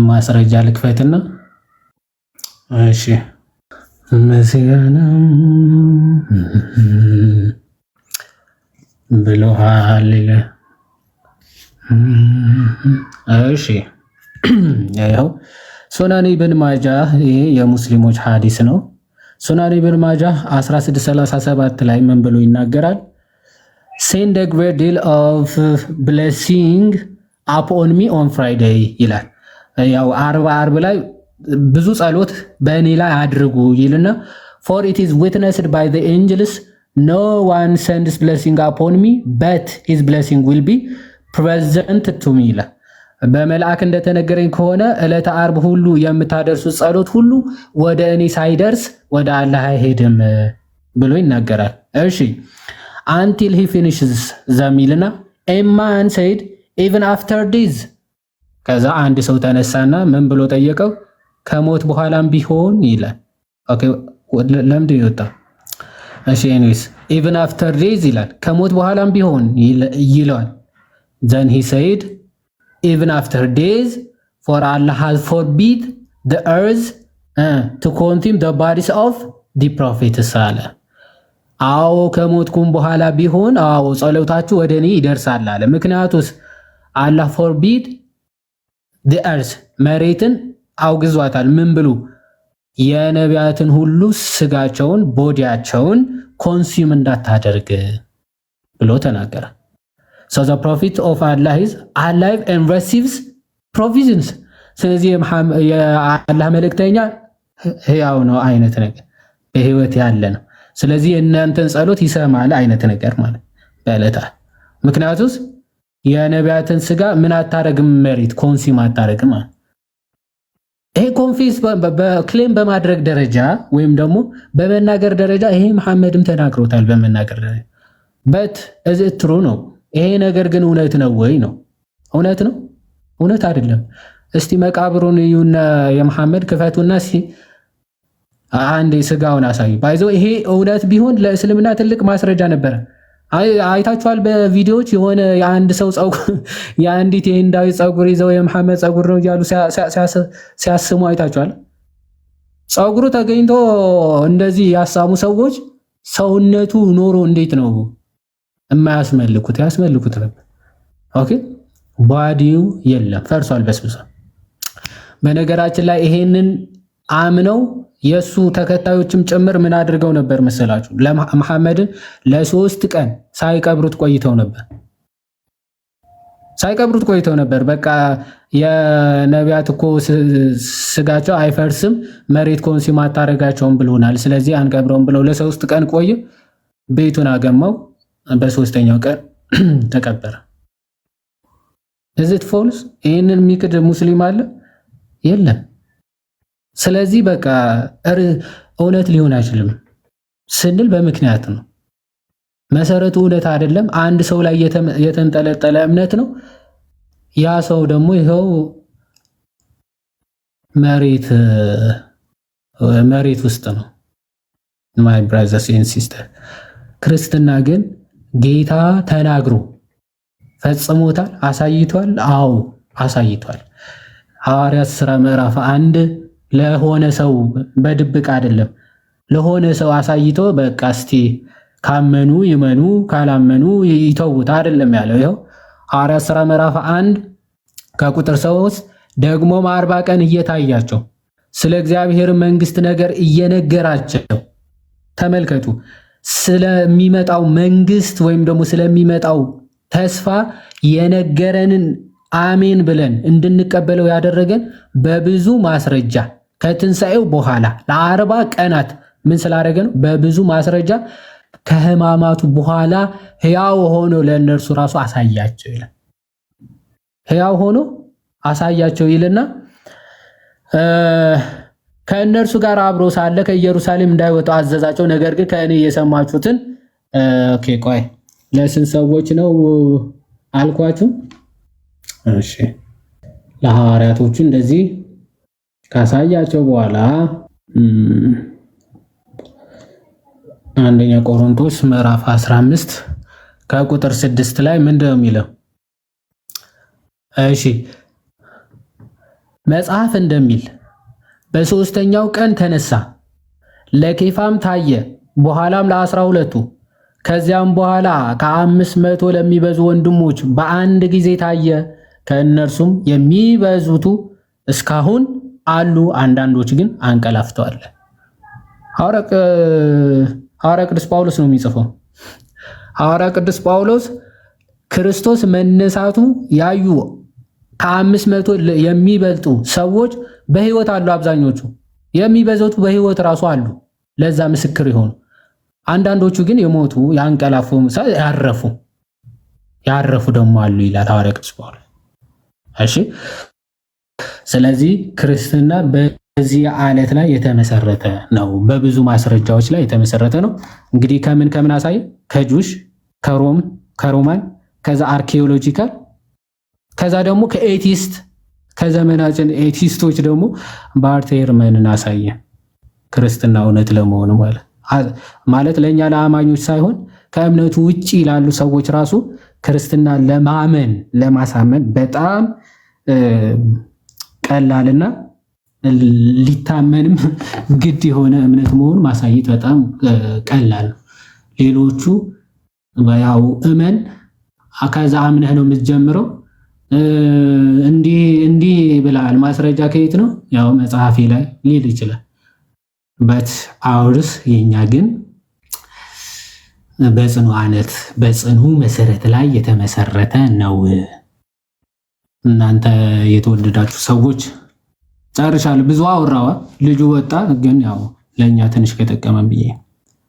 ማስረጃ ልክፈትና እሺ መስጋና ብሎሃል ይለ እሺ ያው ሱናን ኢብን ማጃህ ይሄ የሙስሊሞች ሐዲስ ነው። ሱናን ኢብን ማጃህ 1637 ላይ ምን ብሎ ይናገራል? send a great deal of blessing upon me on Friday ይላል። ያው አርብ ላይ ብዙ ጸሎት በእኔ ላይ አድርጉ ይልና for it is witnessed by the angels no one sends blessing upon me but his blessing will be present to me ይላል። በመልአክ እንደተነገረኝ ከሆነ ዕለተ አርብ ሁሉ የምታደርሱት ጸሎት ሁሉ ወደ እኔ ሳይደርስ ወደ አላህ አይሄድም ብሎ ይናገራል። እሺ until he finishes ዘሚልና a man said even after this ከዛ አንድ ሰው ተነሳና ምን ብሎ ጠየቀው? ከሞት በኋላም ቢሆን ይላል። ኦኬ ለምንድን ይወጣ? እሺ anyways even after this ይላል። ከሞት በኋላም ቢሆን ይለዋል። then he said even after days for Allah has forbid the earth to consume the bodies of the prophets አለ። አዎ ከሞትኩም በኋላ ቢሆን አዎ ጸሎታችሁ ወደ እኔ ይደርሳል አለ። ምክንያቱስ አላህ forbid the earth መሬትን አውግዟታል። ምን ብሉ? የነቢያትን ሁሉ ስጋቸውን ቦዲያቸውን ኮንሱም እንዳታደርግ ብሎ ተናገረ። so the prophet of Allah is alive and receives provisions ስለዚህ የአላህ መልእክተኛ ሕያው ነው አይነት ነገር በህይወት ያለ ነው። ስለዚህ እናንተን ጸሎት ይሰማል አይነት ነገር ማለት በዕለታ ምክንያቱስ የነቢያትን ስጋ ምን አታረግም መሬት ኮንሱም አታረግም ማለት ይሄ ኮንፊስ በክሌም በማድረግ ደረጃ ወይም ደግሞ በመናገር ደረጃ ይሄ መሐመድም ተናግሮታል በመናገር ደረጃ but is it true ነው ይሄ ነገር ግን እውነት ነው ወይ ነው? እውነት ነው? እውነት አይደለም። እስቲ መቃብሩን ይዩና የመሐመድ ክፈቱና አንዴ ስጋውን አሳዩ። ባይዘው ይሄ እውነት ቢሆን ለእስልምና ትልቅ ማስረጃ ነበር። አይታችኋል በቪዲዮዎች የሆነ የአንድ ሰው ጸጉር የአንዲት የህንዳዊ ጸጉር ይዘው የመሐመድ ጸጉር ነው እያሉ ሲያስሙ አይታችኋል። ጸጉሩ ተገኝቶ እንደዚህ ያሳሙ ሰዎች ሰውነቱ ኖሮ እንዴት ነው የማያስመልኩት? ያስመልኩት ነበር። ኦኬ ባዲው የለም ፈርሷል፣ በስብሷል። በነገራችን ላይ ይሄንን አምነው የሱ ተከታዮችም ጭምር ምን አድርገው ነበር መሰላችሁ? ለመሐመድን ለ3 ቀን ሳይቀብሩት ቆይተው ነበር። በቃ የነቢያት እኮ ስጋቸው አይፈርስም መሬት ኮንሱም አታረጋቸውም ብሎናል፣ ስለዚህ አንቀብረውም ብለው ለ3 ቀን ቆየ። ቤቱን አገማው። በ3ኛው ቀን ተቀበረ። እዚህ ፎልስ ይሄንን የሚክድ ሙስሊም አለ? የለም። ስለዚህ በቃ እውነት ሊሆን አይችልም ስንል በምክንያት ነው። መሰረቱ እውነት አይደለም፣ አንድ ሰው ላይ የተንጠለጠለ እምነት ነው። ያ ሰው ደግሞ ይኸው መሬት ውስጥ ነው። ማይ ብራዘርስ ኤንድ ሲስተር፣ ክርስትና ግን ጌታ ተናግሮ ፈጽሞታል፣ አሳይቷል። አዎ አሳይቷል። ሐዋርያት ሥራ ምዕራፍ 1 ለሆነ ሰው በድብቅ አይደለም፣ ለሆነ ሰው አሳይቶ በቃ እስቲ ካመኑ ይመኑ ካላመኑ ይተውት አይደለም ያለው። ይኸው ሐዋርያት ሥራ ምዕራፍ 1 ከቁጥር 3 ደግሞም 40 ቀን እየታያቸው ስለ እግዚአብሔር መንግስት ነገር እየነገራቸው፣ ተመልከቱ፣ ስለሚመጣው መንግስት ወይም ደግሞ ስለሚመጣው ተስፋ የነገረንን አሜን ብለን እንድንቀበለው ያደረገን በብዙ ማስረጃ ከትንሣኤው በኋላ ለ40 ቀናት ምን ስላደረገ ነው? በብዙ ማስረጃ ከሕማማቱ በኋላ ሕያው ሆኖ ለእነርሱ ራሱ አሳያቸው ይላል። ሕያው ሆኖ አሳያቸው ይልና ከእነርሱ ጋር አብሮ ሳለ ከኢየሩሳሌም እንዳይወጡ አዘዛቸው። ነገር ግን ከእኔ የሰማችሁትን ኦኬ፣ ቆይ ለስንት ሰዎች ነው አልኳችሁ? እሺ፣ ለሐዋርያቶቹ እንደዚህ ካሳያቸው በኋላ አንደኛ ቆሮንቶስ ምዕራፍ 15 ከቁጥር 6 ላይ ምንድነው የሚለው? እሺ፣ መጽሐፍ እንደሚል በሦስተኛው ቀን ተነሳ፣ ለኬፋም ታየ፣ በኋላም ለ12ቱ፣ ከዚያም በኋላ ከ500 ለሚበዙ ወንድሞች በአንድ ጊዜ ታየ። ከእነርሱም የሚበዙቱ እስካሁን አሉ፣ አንዳንዶች ግን አንቀላፍተዋል። ሐዋርያ ቅዱስ ጳውሎስ ነው የሚጽፈው። ሐዋርያ ቅዱስ ጳውሎስ ክርስቶስ መነሳቱ ያዩ ከ500 የሚበልጡ ሰዎች በሕይወት አሉ። አብዛኞቹ የሚበዙቱ በሕይወት ራሱ አሉ፣ ለዛ ምስክር ይሆኑ። አንዳንዶቹ ግን የሞቱ ያንቀላፉ፣ ያረፉ ደግሞ አሉ ይላል ሐዋርያ ቅዱስ ጳውሎስ። እሺ፣ ስለዚህ ክርስትና በዚህ አለት ላይ የተመሰረተ ነው፣ በብዙ ማስረጃዎች ላይ የተመሰረተ ነው። እንግዲህ ከምን አሳየ? ከጁሽ፣ ከሮማን፣ ከዛ አርኪኦሎጂካል፣ ከዛ ደግሞ ከኤቲስት፣ ከዘመናችን ኤቲስቶች ደግሞ ባርቴርመንን አሳየ። ክርስትና እውነት ለመሆኑ ማለት ለእኛ ለአማኞች ሳይሆን ከእምነቱ ውጪ ላሉ ሰዎች ራሱ ክርስትና ለማሳመን በጣም ቀላልና ሊታመንም ግድ የሆነ እምነት መሆኑን ማሳየት በጣም ቀላል ነው። ሌሎቹ ያው እመን ከዛ አምነህ ነው የምትጀምረው፣ እንዲህ ብለሃል፣ ማስረጃ ከየት ነው? ያው መጽሐፌ ላይ ሊል ይችላል። በት አውርስ የኛ ግን በጽኑ መሰረት ላይ የተመሰረተ ነው። እናንተ የተወደዳችሁ ሰዎች ጨርሻለሁ። ብዙ አወራዋ ልጁ ወጣ፣ ግን ያው ለእኛ ትንሽ ከጠቀመን ብዬ